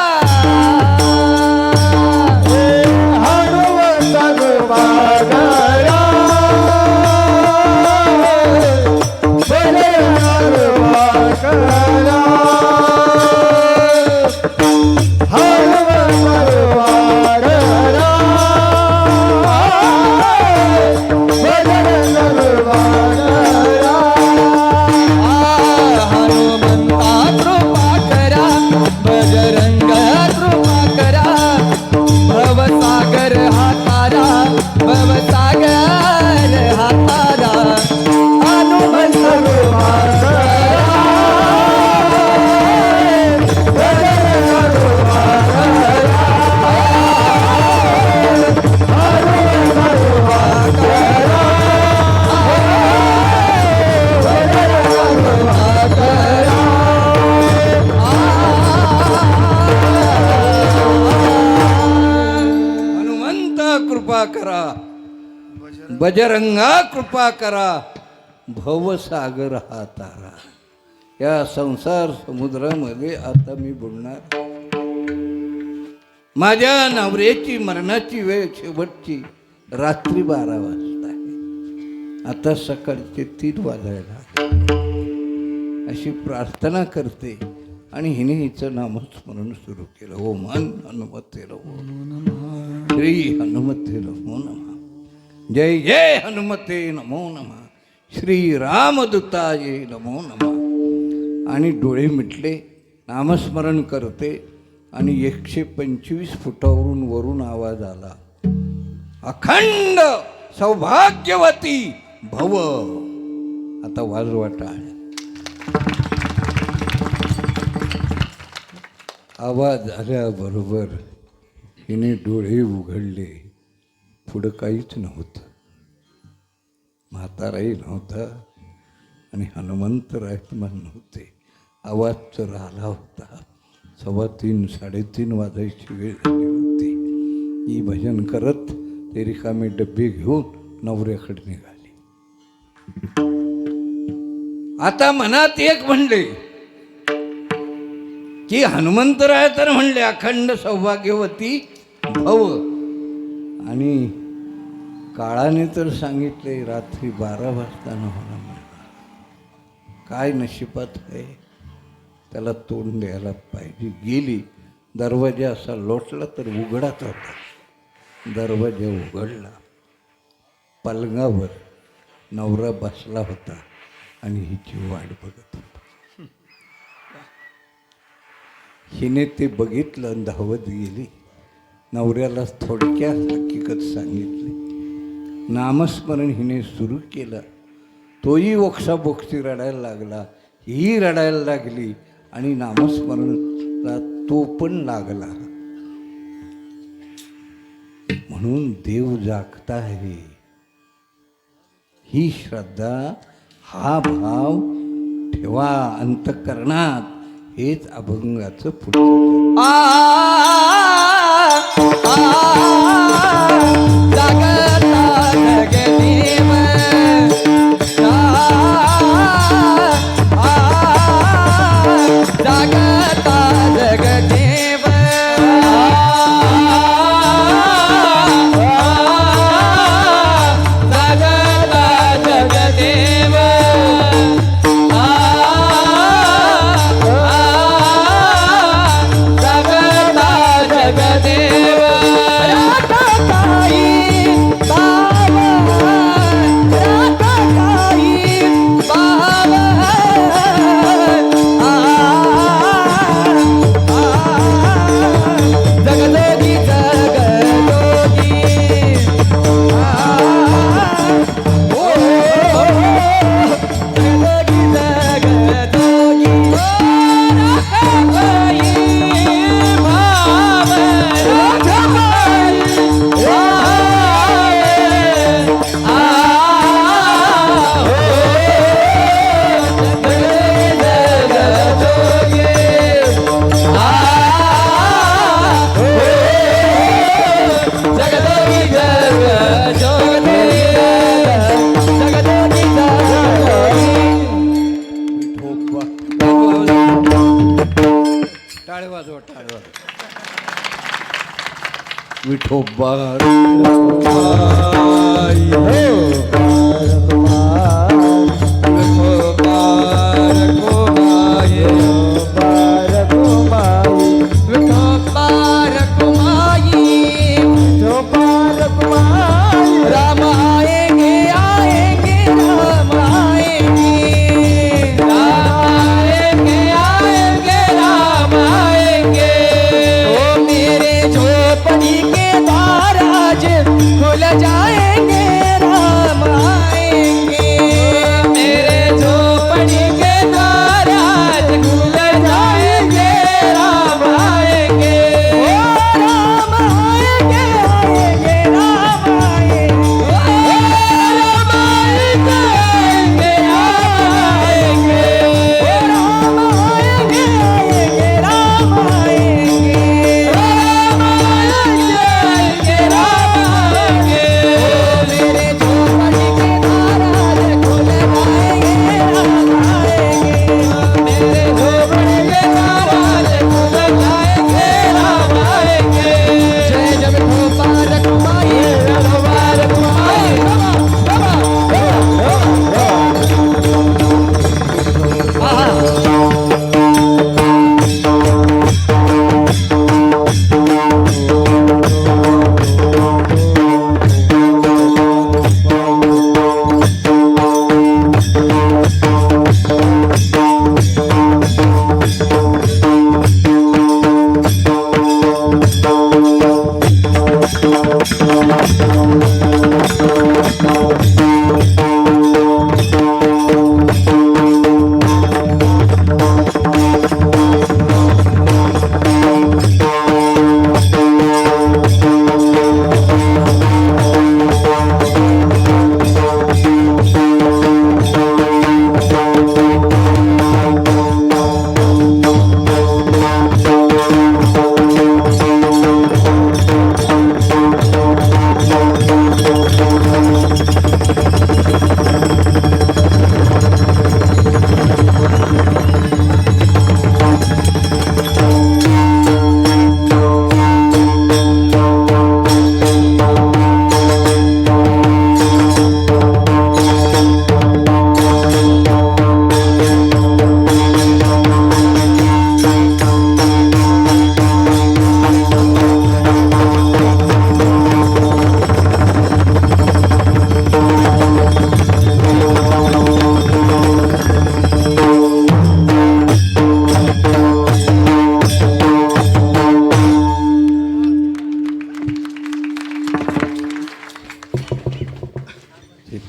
Speaker 2: हनुमंत कृपा करा
Speaker 1: बजरंगा कृपा करा भवसागर हा तारा. या संसार समुद्रामध्ये आता मी बुडणार. माझ्या नवऱ्याची मरणाची वेळ शेवटची रात्री 12 वाजता आहे. आता सकाळचे 3 वाजायला अशी प्रार्थना करते आणि हिने हिचं नामस्मरण सुरू केलं. ओम हनुमते नमो नमः श्री हनुमते नमो नमः जय जय हनुमते नमो नमः श्री रामदूताये नमो नमः. आणि डोळे मिटले नामस्मरण करते आणि 125 फुटावरून वरून आवाज आला. अखंड सौभाग्यवती भव. आता वाजवा टाळ्या. आवाज आल्याबरोबर हिने डोळे उघडले. पुढं काहीच नव्हतं. म्हाताराही नव्हता आणि हनुमंतराय पण नव्हते. आवाज तर आला होता. 3:15 3:30 वाजायची वेळ झाली होती. ही भजन करत ते रिकामे डबे घेऊन नवऱ्याकडे निघाली. आता मनात एक म्हणले की हनुमंतराय तर म्हणले अखंड सौभाग्यवती भव आणि काळाने तर सांगितले रात्री 12 वाजता न होणार. काय नशिबात आहे. त्याला तोंड द्यायला पाहिजे. गेली, दरवाजा असा लोटला तर उघडाच होता. दरवाजा उघडला, पलंगावर नवरा बसला होता आणि हिची वाट बघत होता. हिने ते बघितलं आणि धावत गेली. नवऱ्याला थोडक्यात हकीकत सांगितली. नामस्मरण हिने सुरू केलं. तोही ओक्साबोक्सी रडायला लागला, ही रडायला लागली आणि नामस्मरणला तो पण लागला. म्हणून देव जागता आहे, ही श्रद्धा, हा भाव ठेवा अंतःकरणात. हेच अभंगाचं पुढचं. विठोबा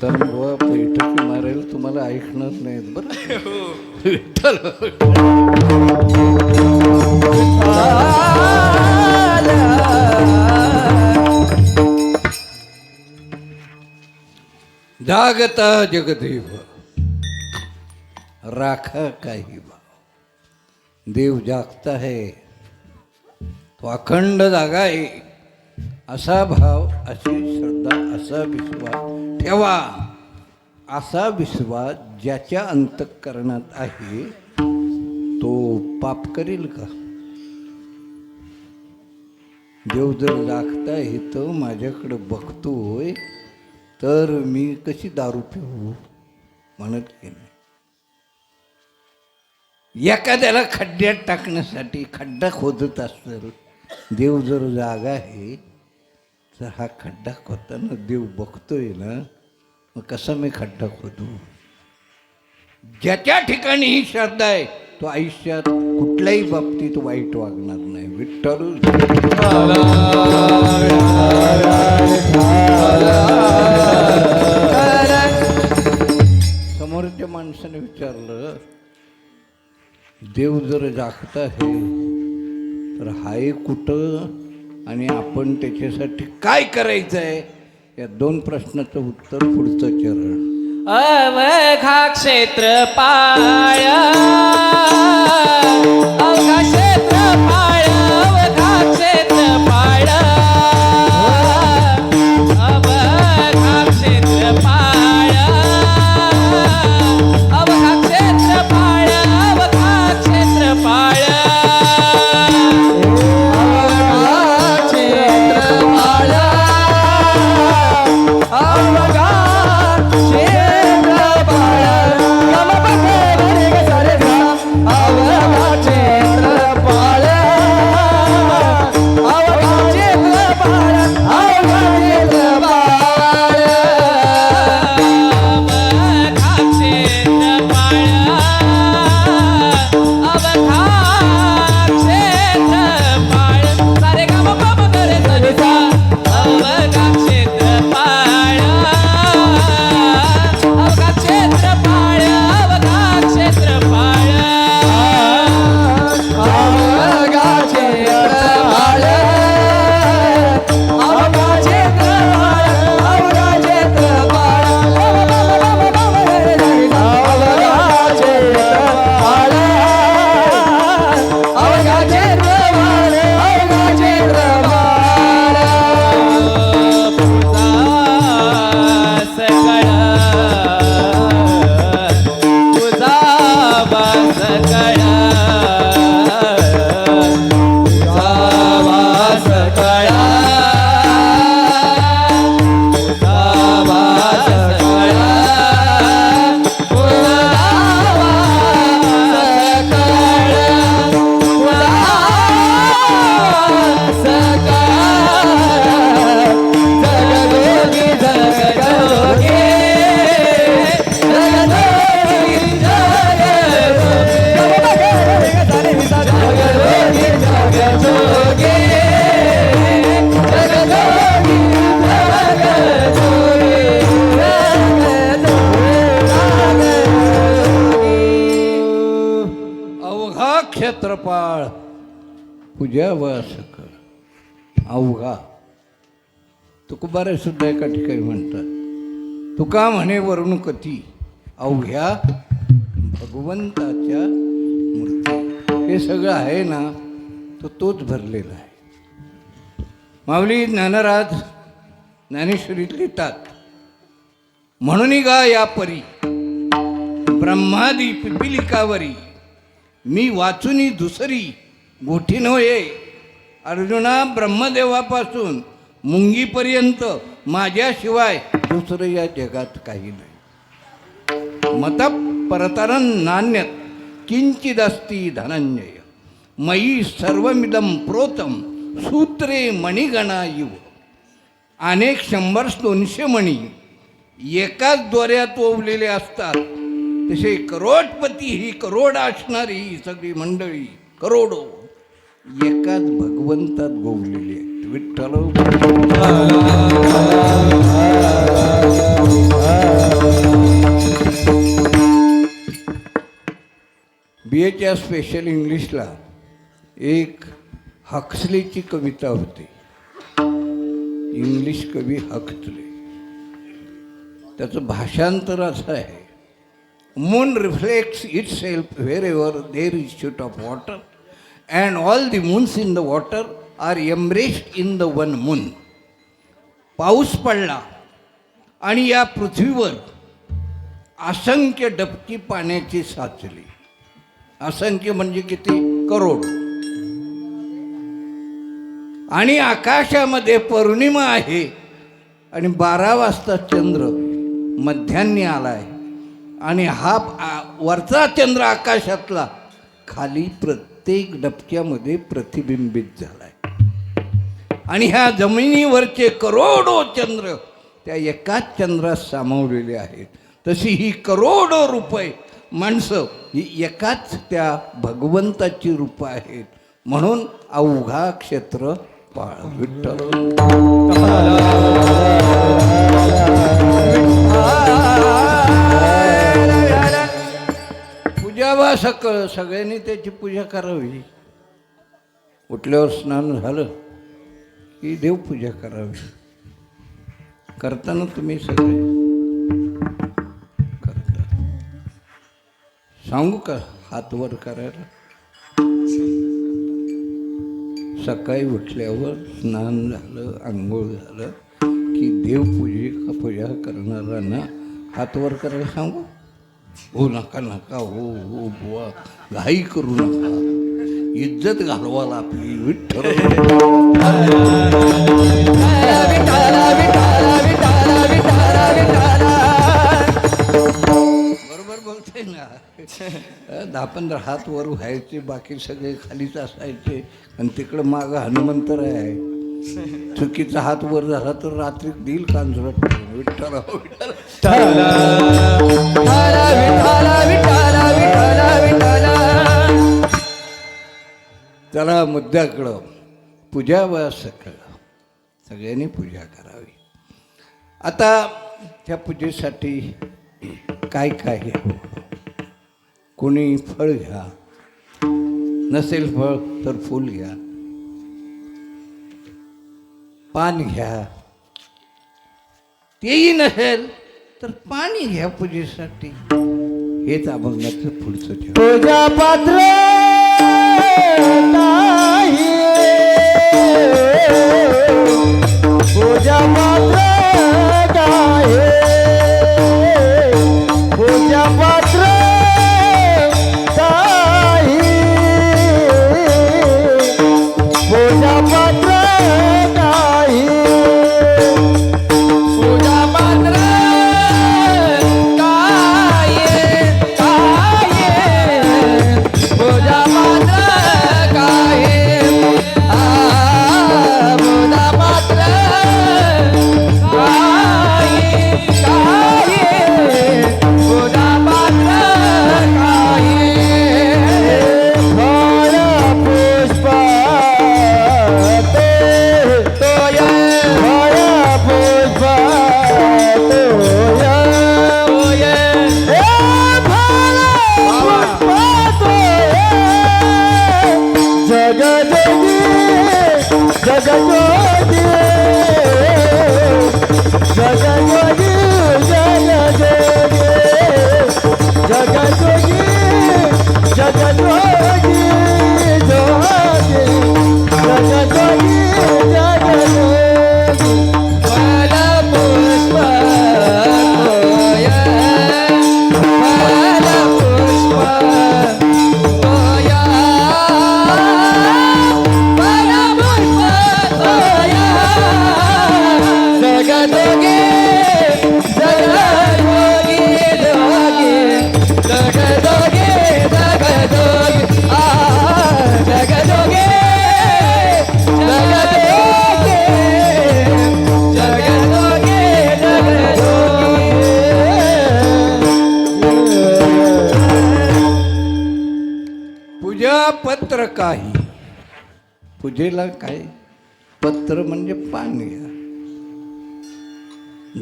Speaker 1: कीर्तन बुवा बैठकी मारायला तुम्हाला ऐकणार नाहीत बरं. विठ्ठल जागता जगदेव राखा काही भाव. देव जागता है, तो अखंड जागा आहे असा भाव, अशी श्रद्धा, असा विश्वास ठेवा. असा विश्वास ज्याच्या अंतःकरणात आहे तो पाप करेल का? देव जर जागता आहे तर माझ्याकडे बघतोय तर मी कशी दारू पिऊ म्हणत की नाही. एखाद्याला खड्ड्यात टाकण्यासाठी खड्डा खोदत असेल, देव जर जागा आहे तर हा खड्डा खोदताना देव बघतोय ना, मग कसा मी खड्डा खोदू? ज्याच्या ठिकाणी ही श्रद्धा आहे तो आयुष्यात कुठल्याही बाबतीत वाईट वागणार नाही. विठ्ठल समोरच्या माणसाने विचारलं, देव जर जागता आहे तर हाय कुठं आणि आपण त्याच्यासाठी काय करायचं आहे? या दोन प्रश्नाचं उत्तर पुढचं चरण.
Speaker 3: अवघा क्षेत्रपाळ, अवघा क्षेत्रपाळ, अवघा क्षेत्रपाळ, अवघा क्षेत्रपाळ, अवघा क्षेत्रपाळ, अवघा क्षेत्रपाळ,
Speaker 1: क्षेत्रपाळ पूजा वास कर. अवघा तुकोबारे सुद्धा एका ठिकाणी म्हणतात, तुका म्हणे वरून कथी अवघ्या भगवंताच्या मूर्ती. हे सगळं आहे ना, तो तोच भरलेला आहे. माऊली ज्ञानराज ज्ञानेश्वरीत लिहितात, म्हणून गा या परी ब्रह्मादी पिपिलिकावरी मी वाचुनी दुसरी गोठी नव्हे. अर्जुना, ब्रह्मदेवापासून मुंगीपर्यंत माझ्याशिवाय दुसरं या जगात काही नाही. मत परतरं नान्यत किंचिदस्ती धनंजय मयी सर्वमिदं प्रोतम सूत्रे मणिगणा इव. अनेक 100-200 मणी एकाच दोऱ्यात ओवलेले असतात, तसे करोडपती ही करोड असणारी ही सगळी मंडळी करोडो एकाच भगवंतात गोवलेली आहेत. विठ्ठल बी एच्या स्पेशल इंग्लिशला एक हक्सलीची कविता होती. इंग्लिश कवी हक्सले. त्याचं भाषांतर असं आहे, moon reflects itself wherever there is shoot of water and all the moons in the water are embraced in the one moon. पाऊस पडला आणि या पृथ्वीवर असंख्य डबकी पाण्याची साचली. असंख्य म्हणजे किती? करोड. आणि आकाशामध्ये पौर्णिमा आहे आणि 12 वाजता चंद्र मध्यान्नी आलाय आणि हा वरचा चंद्र आकाशातला खाली प्रत्येक डबक्यामध्ये प्रतिबिंबित झालाय. आणि ह्या जमिनीवरचे करोडो चंद्र त्या एकाच चंद्रात सामावलेले आहेत. तशी ही करोडो रुपये माणसं ही एकाच त्या भगवंताची रूपं आहेत. म्हणून अवघा क्षेत्र पाळ विठ्ठल. पूजावा सकळ सगळ्यांनी त्याची पूजा करावी. उठल्यावर स्नान झालं की देवपूजा करावी. करताना तुम्ही सगळे करता. सांगू का हात वर करायला? सकाळी उठल्यावर स्नान झालं, आंघोळ झालं की पूजा करणाऱ्यांना हात वर करायला सांगू? हो नका नका, हो हो बुवा, घाई करू नका, इज्जत घालवाल आपली. विठ्ठल बरोबर बोलते ना. 10-15 हात वर व्हायचे, बाकी सगळे खालीच असायचे. आणि तिकडं मागं हनुमंतर आहे. चुकीचा हात वर झाला तर रात्री देईल कांजरट. विठ्ठल विठ्ठल. चला मुद्द्याकडं. पूजा व सकळ सगळ्यांनी पूजा करावी. आता त्या पूजेसाठी काय काय घ्यावं? कोणी फळ घ्या, नसेल फळ तर फूल घ्या, पान घ्या, तेही नसेल तर पाणी घ्या पूजेसाठी. हेच अभंगाचं पुढचं ठेव.
Speaker 2: पूजा पात्र नाही, पूजा पात्र नाही, पूजा पात्र नाही, पूजा पात्र नाही,
Speaker 3: पूजा पात्र काय काय पूजा पात्र काय पूजा पात्र काय काय पूजा पात्र काय
Speaker 2: फळ पुष्प
Speaker 3: तोय
Speaker 2: फळ पुष्प
Speaker 3: तोय
Speaker 2: जगजोगी जगजोगी जगजोगी जगजोगी जगजोगी जगजोगी जोगी जगजोगी जगजोगी
Speaker 3: फल पुष्प तोय फल पुष्प तोय फल पुष्प तोय जगदोगे जगदोगे दोगे जगदोगे जगदोगे जगदोगे जगदोगे जगदोगे
Speaker 1: पूजा पत्र काही. पूजेला काय? पत्र म्हणजे पान घ्या.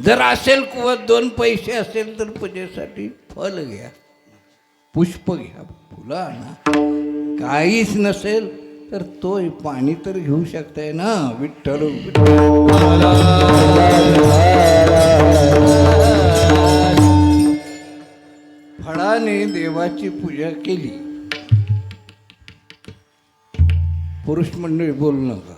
Speaker 1: जर असेल किंवा 2 पैसे असेल तर पूजेसाठी फल घ्या. पुष्प घ्या, फुलं आणा, काहीच नसेल तर तोय पाणी तर घेऊ शकताय ना. विठ्ठल फळाने देवाची पूजा केली. पुरुष मंडळी बोलू नका,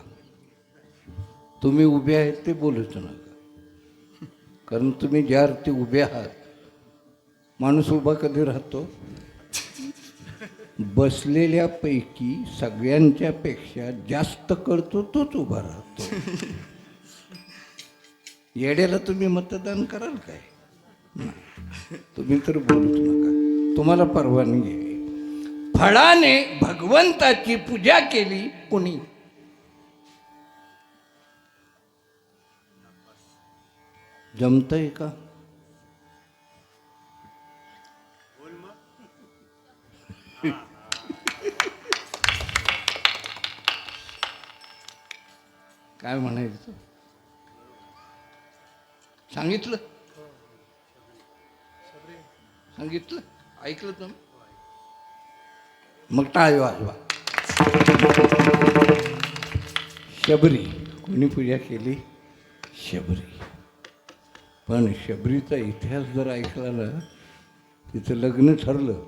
Speaker 1: तुम्ही उभे आहेत ते बोलूच नका, कारण तुम्ही ज्यावरती उभे आहात. माणूस उभा कधी राहतो? बसलेल्यापैकी सगळ्यांच्या पेक्षा जास्त करतो तोच उभा राहतो. येड्याला तुम्ही मतदान कराल काय? नाही. तुम्ही तर बोलूच नका, तुम्हाला परवानगी आहे. फळाने भगवंताची पूजा केली कुणी? जमतंय का? काय म्हणायचं? सांगितलं सांगितलं ऐकलं तुम्ही? मग टाळी वाजवा. शबरी कोणी पूजा केली? शबरी. पण शबरीचा इतिहास जर ऐकला ना, तिचं लग्न ठरलं,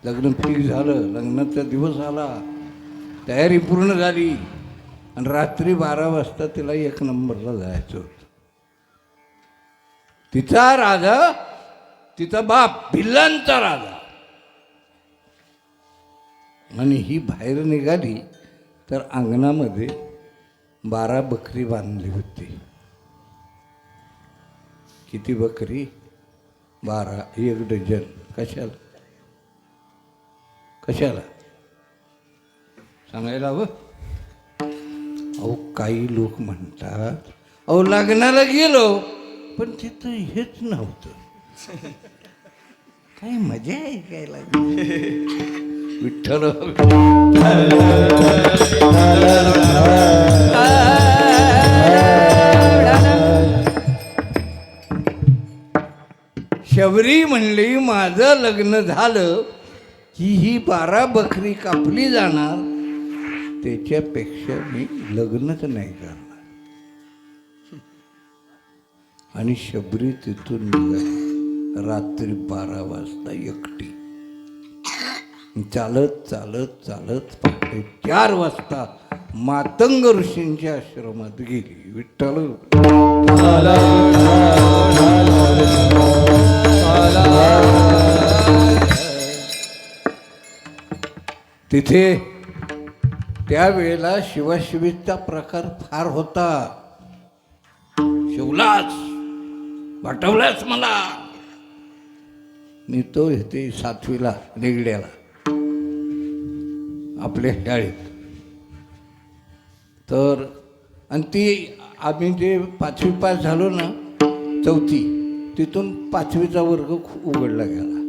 Speaker 1: लग्न फिक्स झालं, लग्नाचा दिवस आला, तयारी पूर्ण झाली आणि रात्री 12 वाजता तिला 1 नंबरला जायचं होतं. तिचा राजा, तिचा बाप भिल्लांचा राजा, आणि ही बाहेर निघाली तर अंगणामध्ये 12 बकरी बांधली होती. किती बकरी? 12, 1 डझन. कशाला? कशाला सांगायला हवं? अहो काही लोक म्हणतात, अहो लग्नाला गेलो पण तिथं हेच नव्हतं. काय मजा आहे काय विठ्ठल. शबरी म्हणली माझं लग्न झालं की ही 12 बकरी कापली जाणार, त्याच्यापेक्षा मी लग्नच नाही करणार. आणि शबरी तिथून निघाली रात्री 12 वाजता एकटी. चालत चालत चालत पहाटे 4 वाजता मातंग ऋषींच्या आश्रमात गेली. विठ्ठल. तिथे त्यावेळेला शिवाशिवीचा प्रकार फार होता. शिवलाच, पाठवलाच मला. मी तो येते 7वीला रेगड्याला आपल्या शाळेत. तर आणि ती आम्ही जे 5वी पास झालो ना, 4थी, तिथून 5वीचा वर्ग उघडला गेला.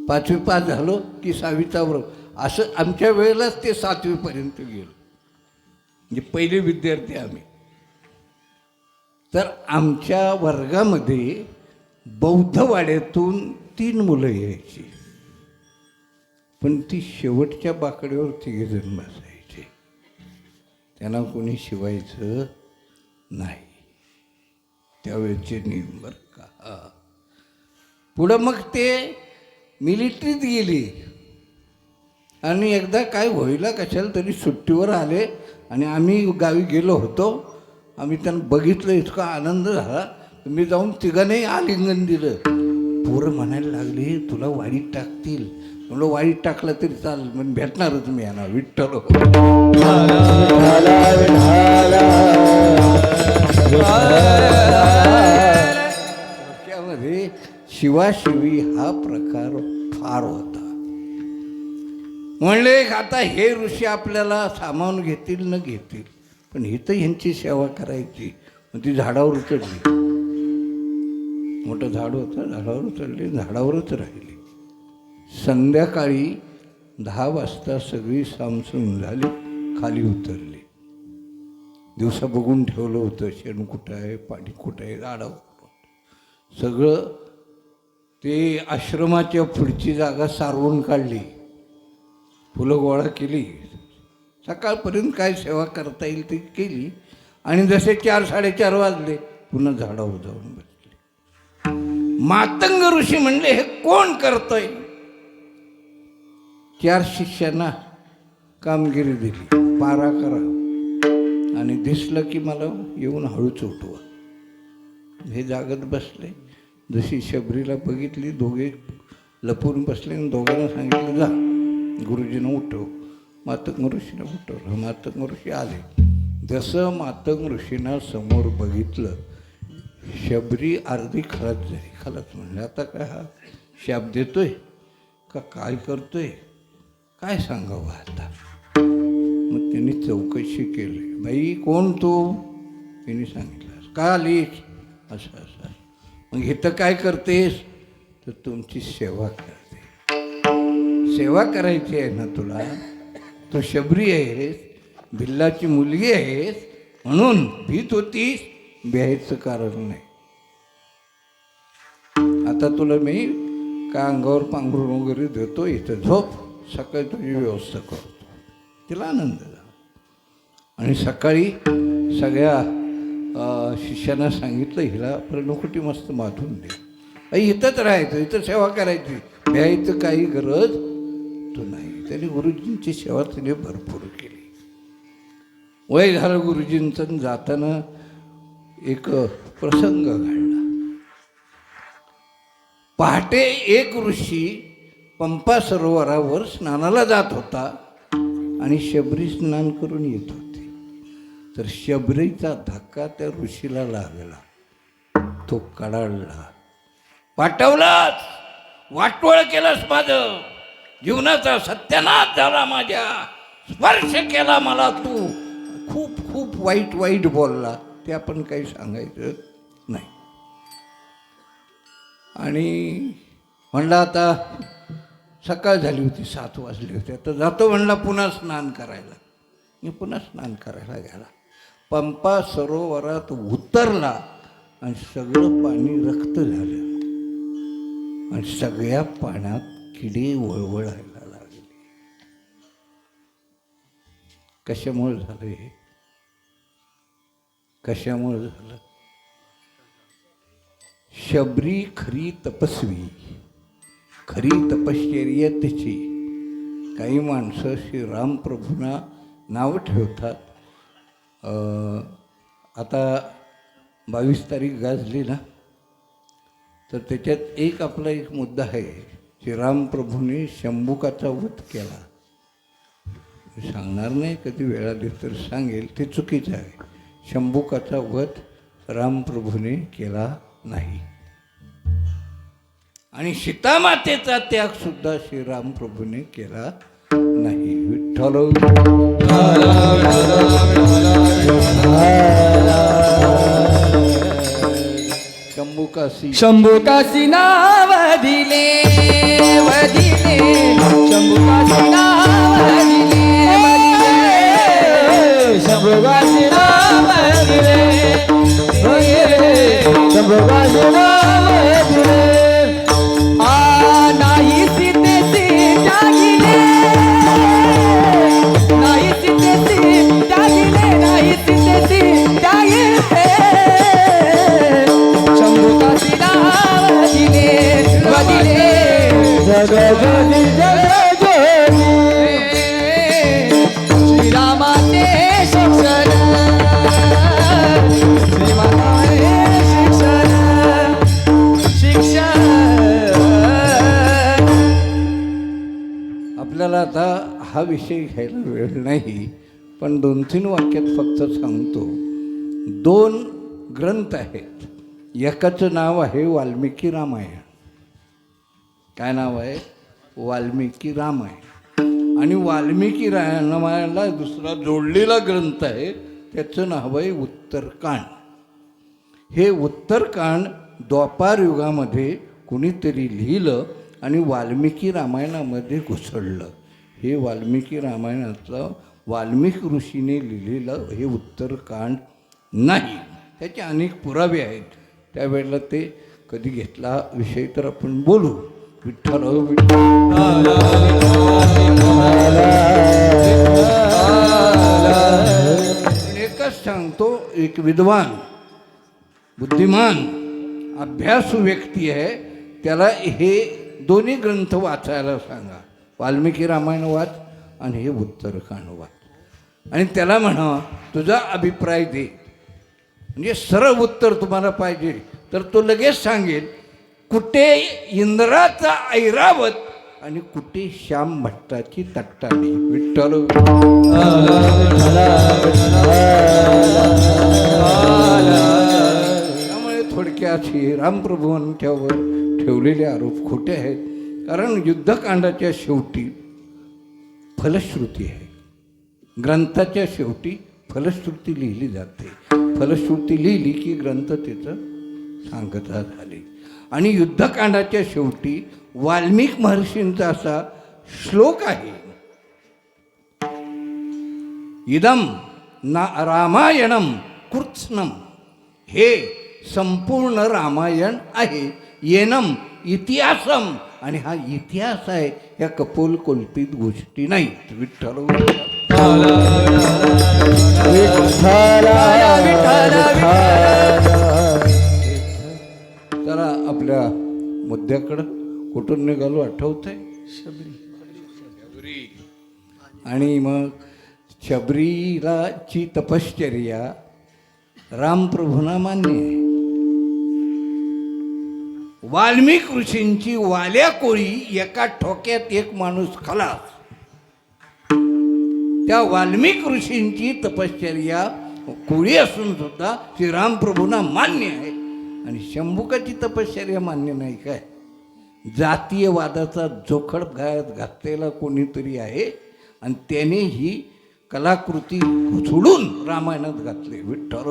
Speaker 1: 5वी पास झालो की 6वीचा वर्ग, असं आमच्या वेळेलाच ते 7वीपर्यंत गेलो. म्हणजे पहिले विद्यार्थी आम्ही. तर आमच्या वर्गामध्ये बौद्धवाड्यातून 3 मुलं यायची, पण ती शेवटच्या बाकड्यावर 3 जण बसायचे. त्यांना कोणी शिवायचं नाही. त्यावेळेचे नियम बरं का. पुढं मग ते मिलिटरीत गेली आणि एकदा काय होईला कशाला तरी सुट्टीवर आले आणि आम्ही गावी गेलो होतो. आम्ही त्यांना बघितलं, इतका आनंद झाला. मी जाऊन तिघांनाही आलिंगन दिलं. पोरं म्हणायला लागली तुला वाडीत टाकतील. म्हणलं वाडीत टाकलं तरी चालेल, पण भेटणारच मी यांना. विठ्ठल. त्यामध्ये शिवाशिवी हा प्रकार फार होता. म्हणले आता हे ऋषी आपल्याला सामावून घेतील न घेतील, पण इथं यांची सेवा करायची. मग ती झाडावर उचलली. मोठं झाड होतं, झाडावर उचलली, झाडावरच राहिली. संध्याकाळी 10 वाजता सगळी सामसूम झाली, खाली उतरली. दिवसा बघून ठेवलं होतं शेण कुठं आहे, पाणी कुठं आहे, झाडावर सगळं ते आश्रमाच्या पुढची जागा सारवून काढली, फुलं गोळा केली, सकाळपर्यंत काय सेवा करता येईल ती केली, आणि जसे 4-4:30 वाजले पुन्हा झाडावर जाऊन बसले. मातंग ऋषी म्हणले, हे कोण करतंय? 4 शिष्यांना कामगिरी दिली, पारा करा, आणि दिसलं की मला येऊन हळूच उठवा. हे जागत बसले. जशी शबरीला बघितली, दोघे लपून बसले आणि दोघांना सांगितलं, जा गुरुजीनं उठव. मातंग ऋषीनं उठवलं. मातंग ऋषी आले. जसं मातंग ऋषींना समोर बघितलं, शबरी अर्धी खलास झाली. खलास म्हणलं, आता काय हा शाप देतोय का काय करतोय, काय सांगावं आता. मग त्यांनी चौकशी केली, बाई कोण तू? त्यांनी सांगितलं, का आलीस? असं असं. मग इथं काय करतेस? तर तुमची सेवा करते. सेवा करायची आहे ना तुला, तू शबरी आहेस, भिल्लाची मुलगी आहेस, म्हणून भीत होतीस, भ्यायचं कारण नाही. आता तुला मी काय अंगावर पांघरून वगैरे देतो, इथं झोप, सकाळी तुझी व्यवस्था करतो. तिला आनंद झाला. आणि सकाळी सगळ्या शिष्यांना सांगितलं, हिला प्रणोखटी मस्त बांधून दे, इथंच राहायचं, इथं सेवा करायची, भ्यायचं काही गरज तू नाही. त्यांनी गुरुजींची सेवा तिने भरपूर केली. वय झालं गुरुजींचं. जाताना एक प्रसंग घडला. पहाटे एक ऋषी पंपा सरोवरावर स्नानाला जात होता आणि शबरी स्नान करून येत होती. तर शबरीचा धक्का त्या ऋषीला लागला. तो कडाळला. पाठवलाच, वाटोळ केलंस, माझं जीवनाचा सत्यानाश झाला, माझ्या स्पर्श केला मला तू, खूप खूप वाईट वाईट बोलला. ते आपण काही सांगायचं नाही. आणि म्हणला, आता सकाळ झाली होती, 7 वाजले होते, आता जातो म्हणला पुन्हा स्नान करायला. मी पुन्हा स्नान करायला गेला. पंपा सरोवरात उतरला आणि सगळं पाणी रक्त झालं आणि सगळ्या पाण्यात किडे वळवळायला लागले. कशामुळे झालं हे? कशामुळे झालं? शबरी खरी तपस्वी, खरी तपश्चर्या तिची. काही माणसं श्रीरामप्रभूंना नाव ठेवतात. आता 22 तारीख गाजली ना, तर त्याच्यात आपला एक मुद्दा आहे. श्रीरामप्रभूंनी शंभुकाचा वध केला. सांगणार नाही, कधी वेळा आली तर सांगेल, ते चुकीचं आहे. शंभुकाचा वध रामप्रभूने केला नाही. आणि सीतामातेचा त्याग सुद्धा श्रीरामप्रभूने केला नाही. विठ्ठल
Speaker 3: शंभुकासी नाव दिले, वदिले, शंभुकासी नाव दिले, वदिले, शंभुकासी नाव दिले, शंभुकासी नाव दिले. नाही सीतेची त्यागिले, नाही सीतेची त्यागिले, नाही सीतेची त्यागिले, शंभुकासी नाव दिले, वदिले, जगजोनी जगजोनी, श्रीरामाचे शिक्षण, श्रीरामाचे शिक्षण.
Speaker 1: आपल्याला आता हा विषय घ्यायला वेळ नाही, पण 2-3 वाक्यात फक्त सांगतो. 2 ग्रंथ आहेत. एकाचं नाव आहे वाल्मिकी रामायण. काय नाव आहे? वाल्मिकी रामायण. आणि वाल्मिकी रामायणाला दुसरा जोडलेला ग्रंथ आहे, त्याचं नाव आहे उत्तरकांड. हे उत्तरकांड द्वापार युगामध्ये कुणीतरी लिहिलं आणि वाल्मिकी रामायणामध्ये घुसळलं. हे वाल्मिकी रामायणातलं वाल्मिकी ऋषीने लिहिलेलं हे उत्तरकांड नाही. त्याचे अनेक पुरावे आहेत. त्यावेळेला ते कधी घेतला विषय तर आपण बोलू. विठ्ठल विठ्ठल. एकच सांगतो, एक विद्वान बुद्धिमान अभ्यासू व्यक्ती आहे, त्याला हे दोन्ही ग्रंथ वाचायला सांगा. वाल्मिकी रामायण वाच आणि हे उत्तरकांड वाच आणि त्याला म्हणा तुझा अभिप्राय दे. म्हणजे सरळ उत्तर तुम्हाला पाहिजे तर तो लगेच सांगेल कुठे इंद्राचा ऐरावत आणि कुठे श्याम भट्टाची तट्टाणी. विठ्ठल त्यामुळे थोडक्यात हे रामप्रभूंच्यावर ठेवलेले आरोप खोटे आहेत. कारण युद्धकांडाच्या शेवटी फलश्रुती आहे. ग्रंथाच्या शेवटी फलश्रुती लिहिली जाते. फलश्रुती लिहिली की ग्रंथ तिचं सांगता झाली. आणि युद्धकांडाच्या शेवटी वाल्मिक महर्षींचा असा श्लोक आहे, इदम ना रामायणम कृत्स्नम. हे संपूर्ण रामायण आहे. येनम इतिहासम. आणि हा इतिहास आहे, या कपोल कल्पित गोष्टी नाहीत. विठ्ठल जरा आपल्या मुद्द्याकडं कुठून निघालो आठवतंय? शबरी. आणि मग शबरीलाची तपश्चर्या रामप्रभूंना मान्य आहे. वाल्मिक ऋषींची वाल्या कोळी एका ठोक्यात एक माणूस खलास. त्या वाल्मिक ऋषींची तपश्चर्या कोळी असून सुद्धा ती रामप्रभूंना मान्य आहे. आणि शंभुकाची तपश्चर्या मान्य नाही काय? जातीयवादाचा जोखड गायत घातलेला कोणीतरी आहे आणि त्याने ही कलाकृती सोडून रामायणात घातले. विठ्ठल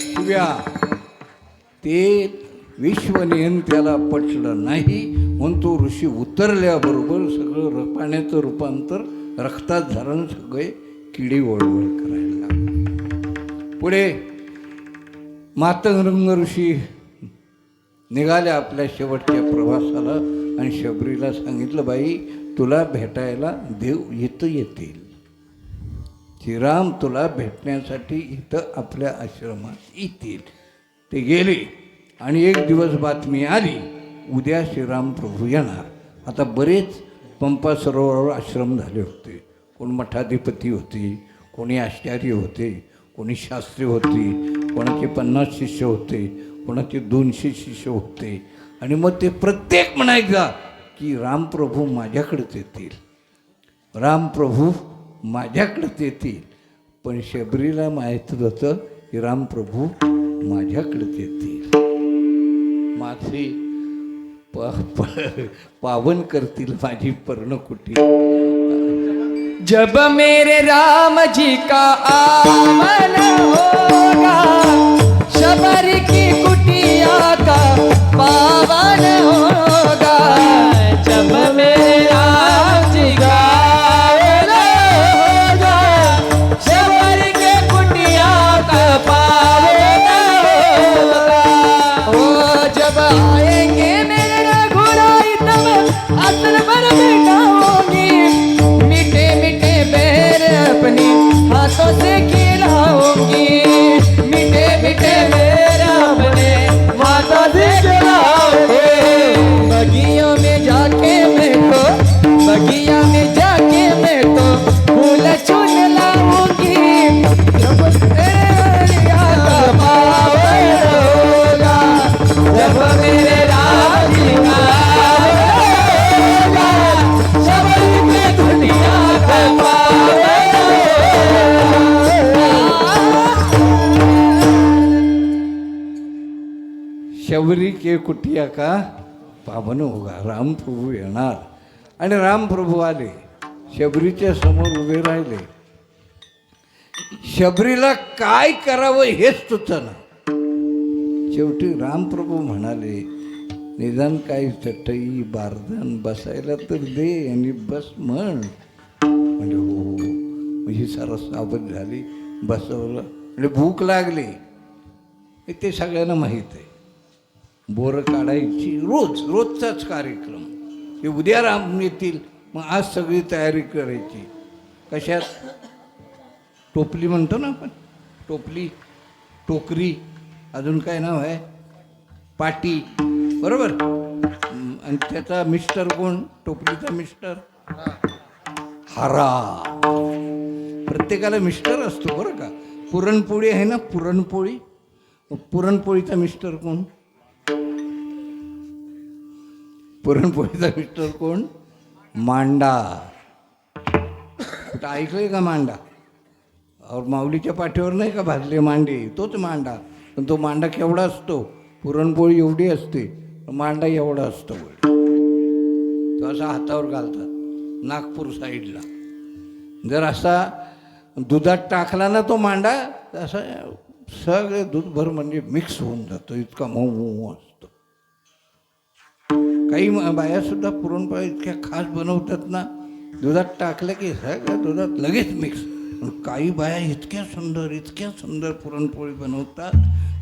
Speaker 1: शिव्या ते विश्वनियन त्याला पटलं नाही म्हणून तो ऋषी उतरल्याबरोबर सगळं पाण्याचं रूपांतर रक्तात झालं. सगळे किडी वळवळ करायला लागले. पुढे मातंग ऋषी निघाल्या आपल्या शेवटच्या प्रवासाला आणि शबरीला सांगितलं, बाई तुला भेटायला देव इथं येतील. श्रीराम तुला भेटण्यासाठी इथं आपल्या आश्रमात येतील. ते गेले आणि एक दिवस बातमी आली, उद्या श्रीराम प्रभू येणार. आता बरेच पंपा सरोवरावर आश्रम झाले होते. कोण मठाधिपती होते, कोणी आचार्य होते, कोणी शास्त्री होते, कोणाचे 50 शिष्य होते, कोणाचे 200 शिष्य होते. आणि मग ते प्रत्येक म्हणायचा की रामप्रभू माझ्याकडेच येतील, रामप्रभू माझ्याकडेच येतील. पण शबरीला माहीत होतं की रामप्रभू माझ्याकडेच येतील, माझे पावन करतील माझी पर्णकुटी.
Speaker 3: जब मेरे राम जी का आगमन होगा, शबरी की कुटिया का पावन होगा. जब मेरे राम जी का आगमन होगा, शबरी की कुटिया का पावन होगा. ओ जब आएंगे मेरे रघुराई तब असर पर बैठाऊंगी, मीठे मीठे पैर अपने हाथों से खिलाऊंगी, मीठे मीठे पैर अपने हाथों से खिलाऊंगी. बगियों में जाके मैं तो, बगिया में जाके मैं तो फूल चुन लाऊंगी. जब तेरा पावन होगा, जब मेरे राम जी का होगा, शबरी पे दुनिया का पावन
Speaker 1: शबरी के कुटिया का पावन होगा. रामप्रभू येणार. आणि रामप्रभू आले, शबरीच्या समोर उभे राहिले. शबरीला काय करावं हेच सुचना. शेवटी रामप्रभू म्हणाले, निदान काही चटई बारदान बसायला तर दे आणि बस म्हण. म्हणजे हो, म्हणजे सारा सावध झाली. बसवलं म्हणजे भूक लागली हे ते सगळ्यांना माहीत आहे. बोरं काढायची रोजचाच कार्यक्रम. हे उद्या राम येतील मग आज सगळी तयारी करायची. कशात? टोपली म्हणतो ना आपण, टोपली, टोकरी, अजून काय नाव आहे, पाटी, बरोबर. आणि त्याचा मिस्टर कोण? टोपलीचा मिस्टर हरा. प्रत्येकाला मिस्टर असतो बरं का. पुरणपोळी आहे ना, पुरणपोळी, पुरणपोळीचा मिस्टर कोण? पुरणपोळीचा मिस्टर कोण? मांडा. कुठं ऐकलंय का मांडा? और माऊलीच्या पाठीवर नाही का भाजले मांडे, तोच मांडा. पण तो मांडा केवढा असतो? पुरणपोळी एवढी असते, मांडा एवढा असतो. तो असा हातावर घालतात नागपूर साईडला. जर असा दुधात टाकला ना तो मांडा, असा सगळे दूधभर म्हणजे मिक्स होऊन जातो, इतका मऊ मऊ असतो. काही बायासुद्धा पुरणपोळ्या इतक्या खास बनवतात ना, दुधात टाकलं की सगळं दुधात लगेच मिक्स. काही बाया इतक्या सुंदर पुरणपोळी बनवतात,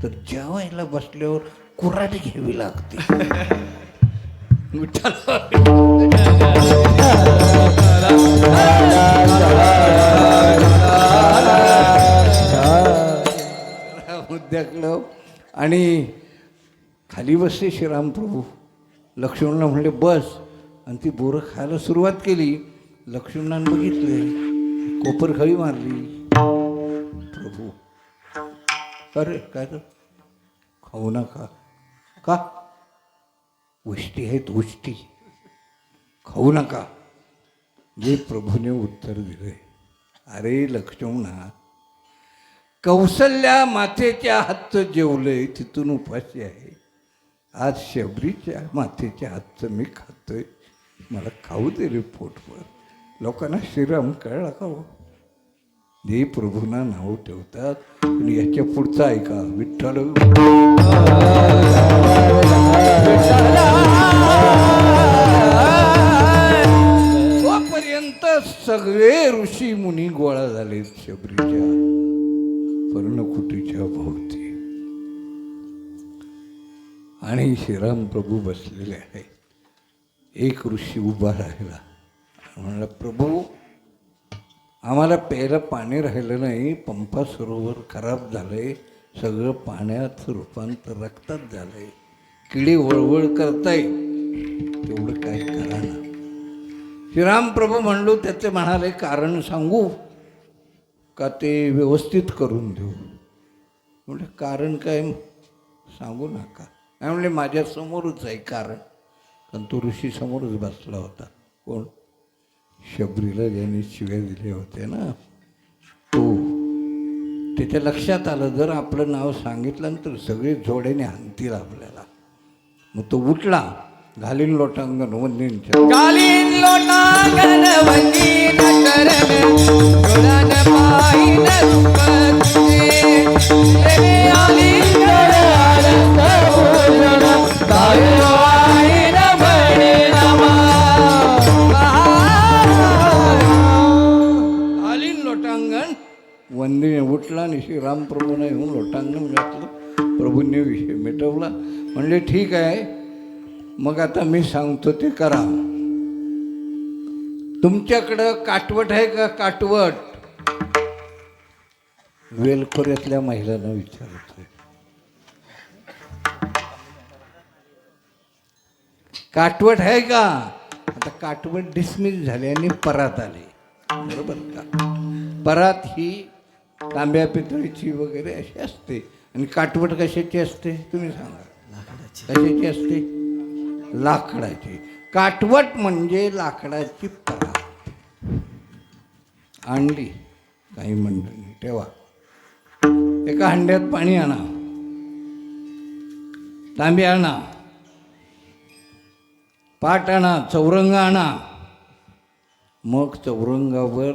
Speaker 1: तर जेवायला बसल्यावर कुऱ्हाडी घ्यावी लागते. मुद्द्याकडं. आणि खाली बसले श्रीराम प्रभू. लक्ष्मणला म्हणले बस, आणि ती बोरं खायला सुरुवात केली. लक्ष्मणानं बघितले, कोपर खळी मारली. प्रभू अरे काय तर खाऊ नका. का? उष्टी आहेत, उष्टी, खाऊ नका. जे प्रभूने उत्तर दिले, अरे लक्ष्मणा, कौसल्या मातेच्या हातचं जेवलंय तिथून उपाशी आहे. आज शबरीच्या मातेच्या हातचं मी खातोय, मला खाऊ दे रे पोटभर. लोकांना श्रीराम कळला का हो? जे प्रभूंना नाव ठेवतात. आणि याच्या पुढचा ऐका, विठ्ठल तोपर्यंत सगळे ऋषी मुनी गोळा झाले शबरीच्या पर्णकुटीच्या भोवती. आणि श्रीराम प्रभू बसलेले आहे. एक ऋषी उभा राहिला, म्हणला प्रभू, आम्हाला प्यायला पाणी राहिलं नाही, पंपा सरोवर खराब झालंय, सगळं पाण्याचं रूपांतर रक्तात झालंय, किडी वळवळ करताय, तेवढं काय करा ना. श्रीराम प्रभू म्हणलो, त्याचे म्हणाले कारण सांगू का ते व्यवस्थित करून देऊ? म्हणजे कारण काय सांगू नका. नाही म्हणले माझ्यासमोरच आहे कारण. पण तो ऋषी समोरच बसला होता. कोण? शबरीला ज्यांनी शिव्या दिल्या होत्या ना, तो. त्याच्या लक्षात आलं, जर आपलं नाव सांगितलं तर सगळे जोड्याने हाणतील आपल्याला. मग तो उठला, घालीन लोटांगण वंदींच्या,
Speaker 3: कालीन लोटांगण वंदीन करमे, डोळ्यान पाहिन रूप तुझे. प्रेमे अलीकड आनंद भूषण, तायो आईन म्हणे नमा.
Speaker 1: घालीन लोटांगण वंदीने. उठला आणि श्रीराम प्रभूने येऊन लोटांगण घातलं. प्रभूंनी विषय मिटवला. म्हणले ठीक आहे, मग आता मी सांगतो ते करा. तुमच्याकडं काटवट आहे का? काटवट? वेलखोऱ्यातल्या महिलांना विचारतोय. काटवट आहे का? आता काटवट डिसमिस झाले आणि परात आले, बरोबर का? परात ही तांब्या पितळीची वगैरे अशी असते. आणि काटवट कशाची असते तुम्ही सांगा? कशाची असते? लाकडाची. काटवट म्हणजे लाकडाची परात. आणली काही मंडळी, ठेवा. एका हंड्यात पाणी आणा, तांबे आणा, पाट आणा, चौरंग आणा. मग चौरंगावर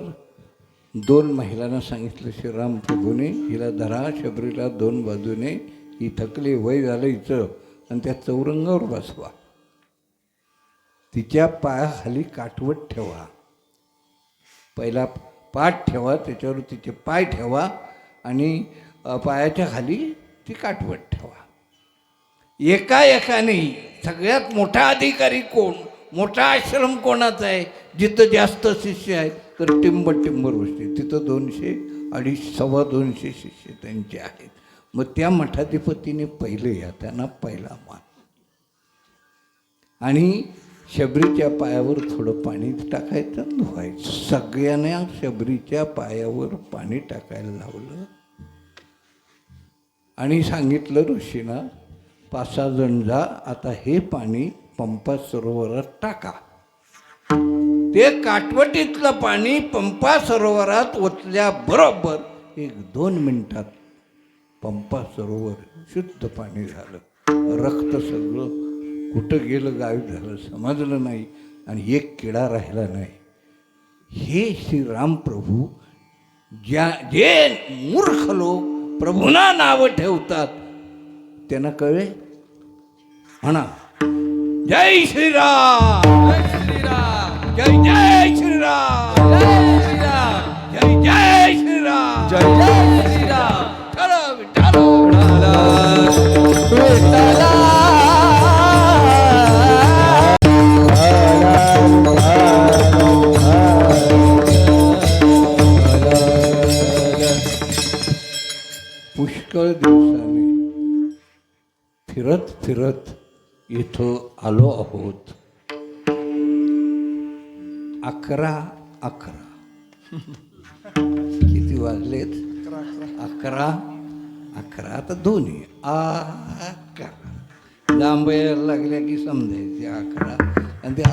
Speaker 1: 2 महिलांना सांगितलं श्रीराम प्रभूने, हिला धरा, शबरीला 2 बाजूने, ही थकली, वय झालं हिचं, आणि त्या चौरंगावर बसवा. तिच्या पायाखाली काटवट ठेवा. पहिला पाठ ठेवा, त्याच्यावर तिचे पाय ठेवा, आणि पायाच्या खाली ती काठवट ठेवा. एकाने सगळ्यात मोठा अधिकारी कोण, मोठा आश्रम कोणाचा आहे, जिथं जास्त शिष्य आहेत तर टिंबर बसते, तिथं 200, 250, 250 शिष्य त्यांचे आहेत. मग त्या मठाधिपतीने पहिले या, त्यांना पहिला मान. आणि शबरीच्या पायावर थोडं पाणी टाकायचं, धुवायचं. सगळ्यांना शबरीच्या पायावर पाणी टाकायला लावलं आणि सांगितलं ऋषीना, 5-6 जण जा, आता हे पाणी पंपा सरोवरात टाका. ते काटवटीतलं पाणी पंपा सरोवरात ओतल्याबरोबर 1-2 मिनिटात पंपा सरोवर शुद्ध पाणी झालं. रक्त सगळं कुठं गेलं गायब झालं, समजलं नाही आणि एक किडा राहिला नाही. हे श्रीराम प्रभू जे मूर्ख लोक प्रभूंना नावं ठेवतात त्यांना कळे. म्हणा जय श्रीराम, जय श्रीराम, जय जय श्रीराम, जय श्रीराम, जय जय श्रीराम,
Speaker 2: जय जय श्रीराम.
Speaker 1: विठ्ठल विठ्ठल. पुष्कळ दिवसाने फिरत फिरत इथं आलो आहोत. 11 किती वाजलेत? 11 आता दोन्ही 11 लांब यायला लागल्या की समजायचे 11 आणि ते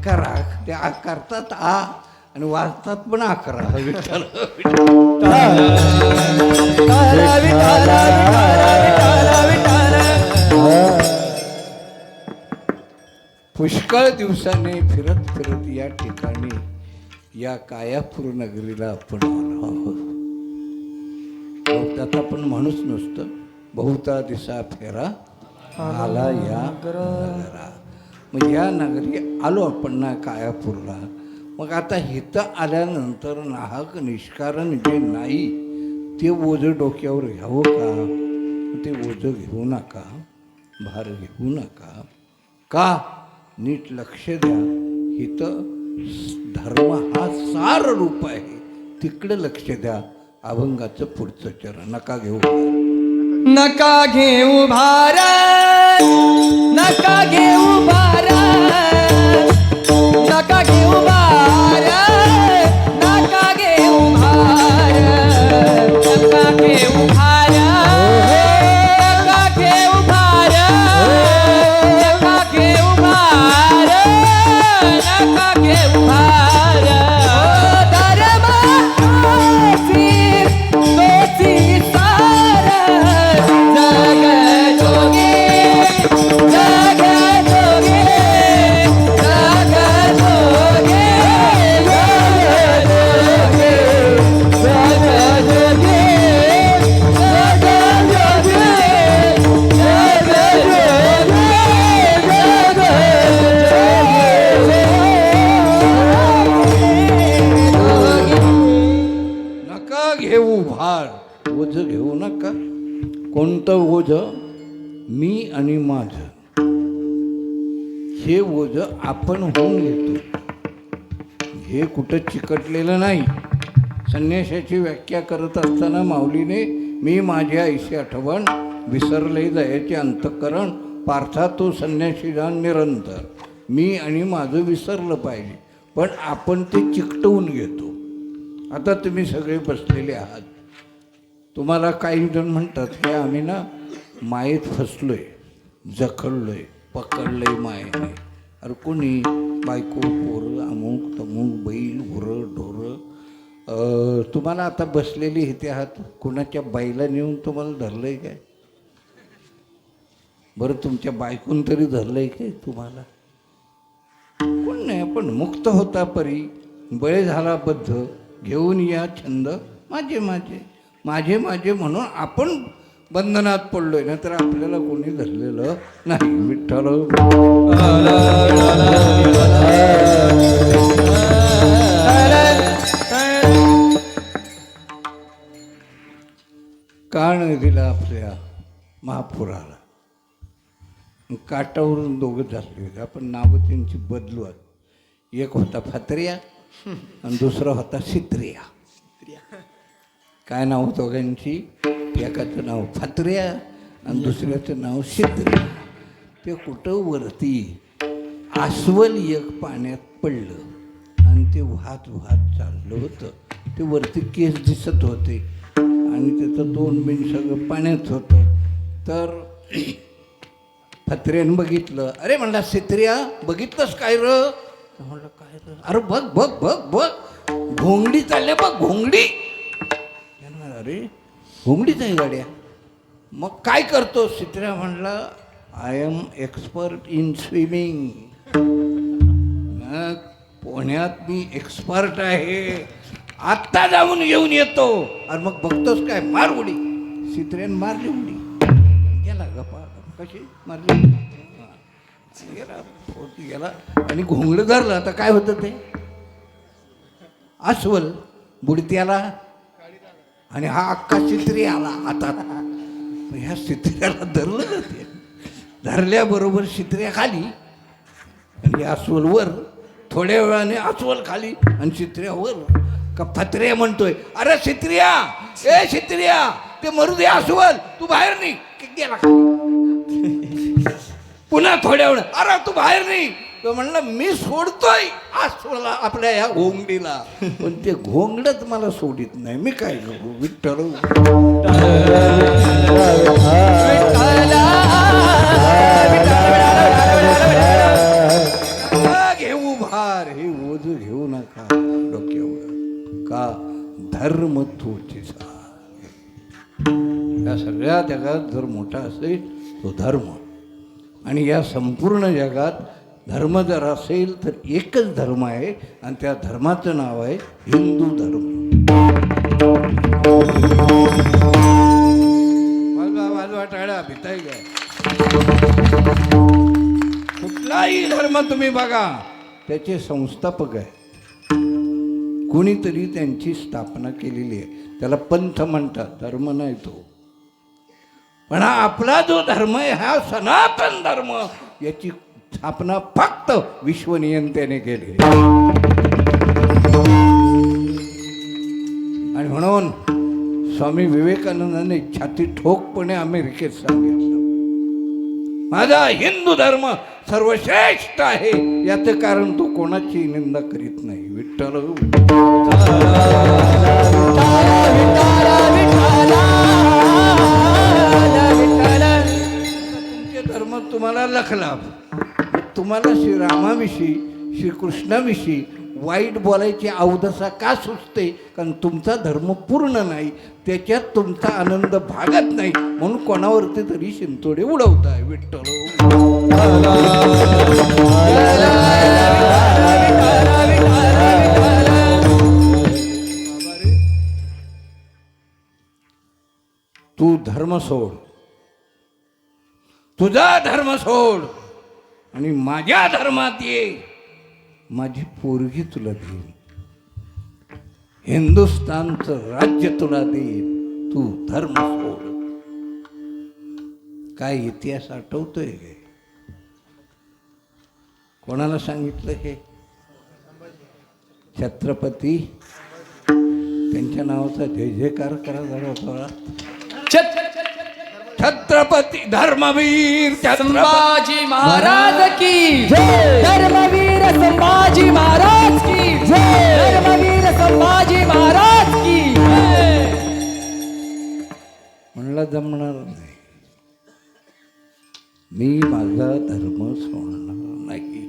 Speaker 1: करा, ते करतात आणि वाजतात पण 11. विठ्ठल पुष्कळ दिवसाने फिरत फिरत या ठिकाणी या कायापूर नगरीला आपण आलो आहोत. त्यात आपण म्हणूच नसतं, बहुता दिसा फेरा आला या नगरा. मग या नगरी आलो आपण ना कायापूरला. मग आता इथं आल्यानंतर नाहक निष्कारण जे नाही ते ओझं डोक्यावर घ्यावं का? ते ओझं घेऊ नका, भार घेऊ नका. का? नीट लक्ष द्या. इथं धर्म हा सार रूप आहे, तिकडे लक्ष द्या. अभंगाचं पुढचं चरण नका घेऊ,
Speaker 2: नका घेऊ भारत, नका घेऊ भारत, नका घेऊ भारत, नका घेऊ भारत, नका घेऊ भारत, नका घेऊ भारत, नका घेऊ भारत, नका घेऊ भारत. तोची सार जग जोगे, जग जोगे, जग जोगे, जग जोगे, जग जोगे, जग जोगे,
Speaker 1: नका घेऊ भार. ओझ घेऊ नका. कोणतं ओझ? मी आणि माझं. हे ओझ आपण होऊन घेतो, हे कुठं चिकटलेलं नाही. संन्यासाची व्याख्या करत असताना माऊलीने मी माझ्या ऐशी आठवण, विसरले दयाचे अंतःकरण, पार्था तो संन्यासी जाण निरंतर. मी आणि माझं विसरलं पाहिजे, पण आपण ते चिकटवून घेतो. आता तुम्ही सगळे बसलेले आहात. तुम्हाला काही जण म्हणतात की आम्ही ना मायेत फसलोय, जखडलोय, पकडलंय मायेने. अरे कोणी? बायको, पोरं, अमुक तमुक, बैल, गुरं, ढोरं. तुम्हाला आता बसलेली इथे आहात, कुणाच्या बाईला नेऊन तुम्हाला धरलंय काय? बरं तुमच्या बायकून तरी धरलंय काय तुम्हाला? कोण नाही. पण मुक्त होता परी, बळे झाला बद्ध, घेऊन या छंद माझे माझे, माझे माझे म्हणून आपण बंधनात पडलोय ना, तर आपल्याला कोणी धरलेलं नाही. विठ्ठल कान दिला आपल्या महापुराला. काटावरून दोघं झाले होते. आपण नावं त्यांची बदलू आज. एक होता फत्र्या आणि दुसरा होता सित्रिया. काय नाव होतं दोघांची? एकाचं नाव फत्र्या आणि दुसऱ्याचं नाव सित्रिया. ते कुठं वरती अस्वल एक पाण्यात पडलं आणि ते वाहत वाहत चाललं होतं. ते वरती केस दिसत होते आणि त्याचं दोन बिन सगळं पाण्यात होतं. तर फत्र्यानं बघितलं. अरे म्हणला सित्रिया बघितलंस काय र? म्हणलं काय र? अरे बघ बघ बघ बघ घोंगडी चालले बघ घोंगडी. अरे घोंगडीच आहे गाड्या. मग काय करतो? सित्रिया म्हणला I am expert in swimming. पोहण्यात मी एक्सपर्ट आहे. आत्ता जाऊन घेऊन येतो. आणि मग बघतोस काय? मार उडी. सित्र्यानं मारली उडी. गेला गप्पा. कशी मारली? गेला गेला आणि घोंगडं धरलं. आता काय होतं ते? अस्वल बुडत्याला आणि हा अख्खा सित्री आला हातात. ह्या सित्र्याला धरलं ना ते. धरल्याबरोबर सित्र्या खाली आणि अस्वल वर. थोड्या वेळाने अस्वल खाली आणि सित्र्या वर. का फत्र्या म्हणतोय अरे सित्र्या, ए सित्र्या ते मरू दे अस्वल, तू बाहेर नाही. गेला खाली. पुन्हा थोड्या वेळ अरे तू बाहेर नाही. तो म्हणला मी सोडतोय अस्वला आपल्या ह्या घोंगडीला, पण ते घोंगडच मला सोडित नाही. मी काय करू? विठ्ठल घेऊ भार हे ओझ घेऊ नका डोक्यावर. का धर्म तोचीचा. या सगळ्या जगात जर मोठा असेल तो धर्म. आणि या संपूर्ण जगात धर्म जर असेल तर एकच धर्म आहे आणि त्या धर्माचं नाव आहे हिंदू धर्म. वाजवा टाळ्या भिताय काय? कुठलाही धर्म तुम्ही बघा त्याचे संस्थापक आहे. कोणीतरी त्यांची स्थापना केलेली आहे. त्याला पंथ म्हणतात, धर्म नाही तो. पण हा आपला जो धर्म आहे हा सनातन धर्म, याची स्थापना फक्त विश्वनियंत्याने केली. आणि म्हणून स्वामी विवेकानंदांनी छाती ठोकपणे अमेरिकेत सांगितलं माझा हिंदू धर्म सर्वश्रेष्ठ आहे. याचं कारण तो कोणाची निंदा करीत नाही. विठ्ठल तुमचे धर्म तुम्हाला लखलाभ. तुम्हाला श्रीरामाविषयी श्रीकृष्णाविषयी वाईट बोलायची अवदसा का सुचते? कारण तुमचा धर्म पूर्ण नाही, त्याच्यात तुमचा आनंद भागत नाही, म्हणून कोणावरती तरी शिंतोडे उडवताय. विठ्ठल तू धर्म सोड, तुझा धर्म सोड आणि माझ्या धर्मात ये. माझी पोरगी तुला देईन, हिंदुस्थानचं राज्य तुला देईन, तू धर्म सोड. काय इतिहास आठवतोय हे? कोणाला सांगितलं हे? छत्रपती. त्यांच्या नावाचा जय जयकार करा जरा थोडा. छत्रपती धर्मवीर
Speaker 3: संभाजी महाराज की जय. धर्मवीर संभाजी महाराज की जय. धर्मवीर संभाजी महाराज की जय.
Speaker 1: म्हणला जमणार नाही, मी माझा धर्म सोडणार नाही.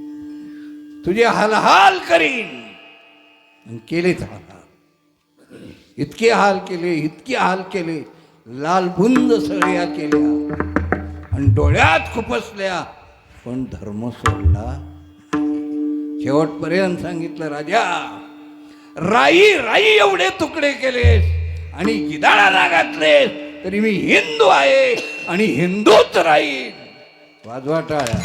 Speaker 1: तुझे हाल करीन. आणि केलेच हाल. इतके हाल केले, इतके हाल केले, लालबुंद सळ्या केल्या आणि डोळ्यात खुपसल्या, पण धर्म सोडला. शेवटपर्यंत सांगितलं राजा, राई राई एवढे तुकडे केलेस आणि गिधाडाला घातलेस तरी मी हिंदू आहे आणि हिंदूच राहील. वाजवा टाळ्या.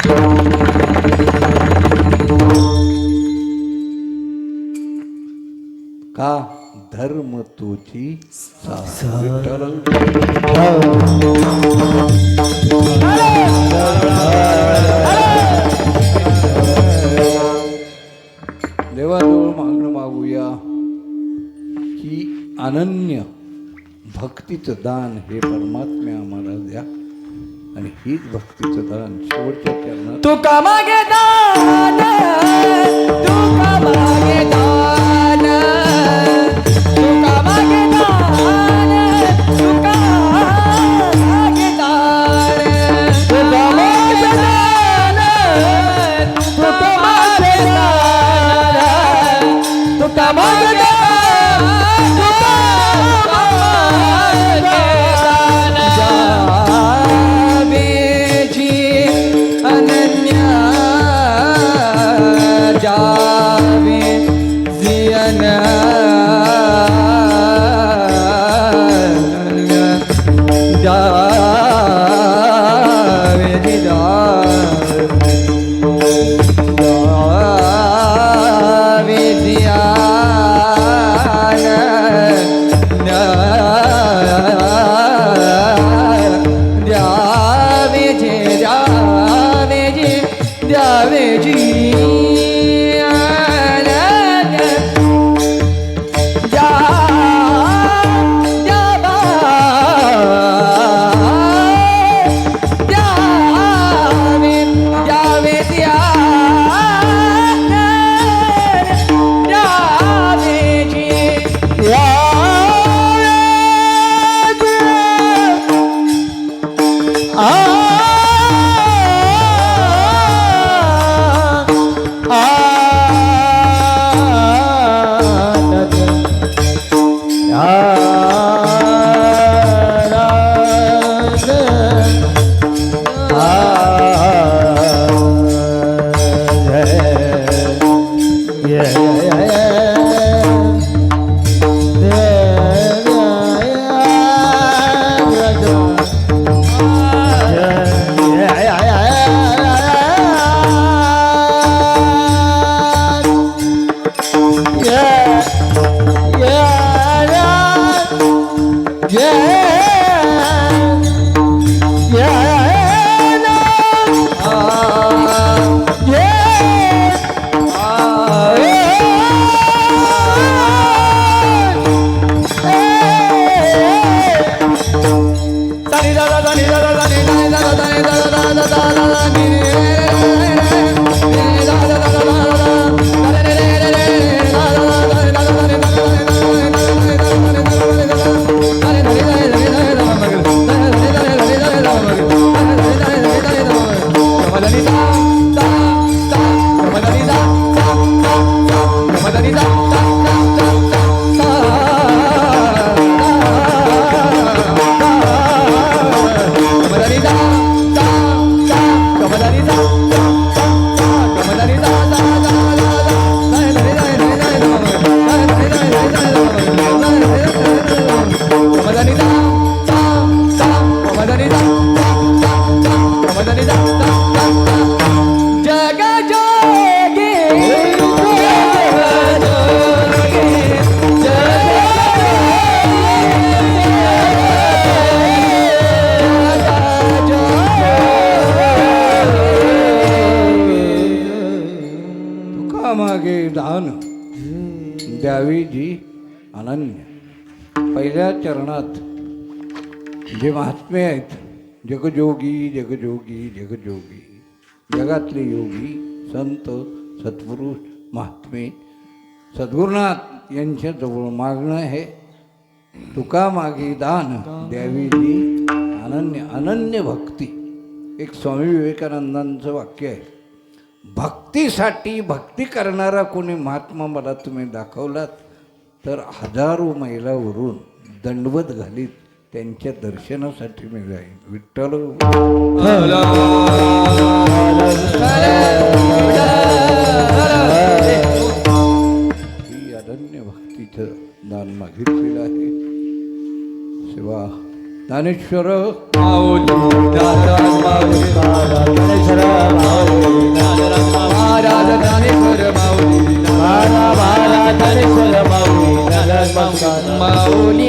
Speaker 1: का धर्म तोची सार. विठ्ठल देवाजवळ मागणं मागूया की अनन्य भक्तीचं दान हे परमात्म्या आम्हाला द्या आणि हीच भक्तीचं दान शेवटच्या चरणात
Speaker 3: तुका मागे दान, तुका मागे दान, तुका मागे दान, तुका मागे दान, तुका मागे दान, तुका मागे दान, तुका मागे दान, तुका मागे दान, जावे जियन जावे जावे जियान जावे जे जावे जे जावे जी
Speaker 1: मागे दान द्यावी जी अनन्य. पहिल्या चरणात जे महात्मे आहेत जगजोगी जगजोगी जगजोगी जगातले योगी संत सत्पुरुष महात्मे सद्गुरुनाथ यांच्याजवळ मागणं हे तुका मागे दान द्यावी जी अनन्य. अनन्य भक्ती एक स्वामी विवेकानंदांचं वाक्य आहे. भक्तीसाठी भक्ती करणारा कोणी महात्मा मला तुम्ही दाखवलात तर हजारो मैलावरून दंडवत घालीत त्यांच्या दर्शनासाठी मी जाईन. विठ्ठल ही अनन्य भक्तीचं दान मागितलेलं आहे. शिवा ज्ञानेश्वर
Speaker 3: महाराज ज्ञानेश्वर माऊली माऊली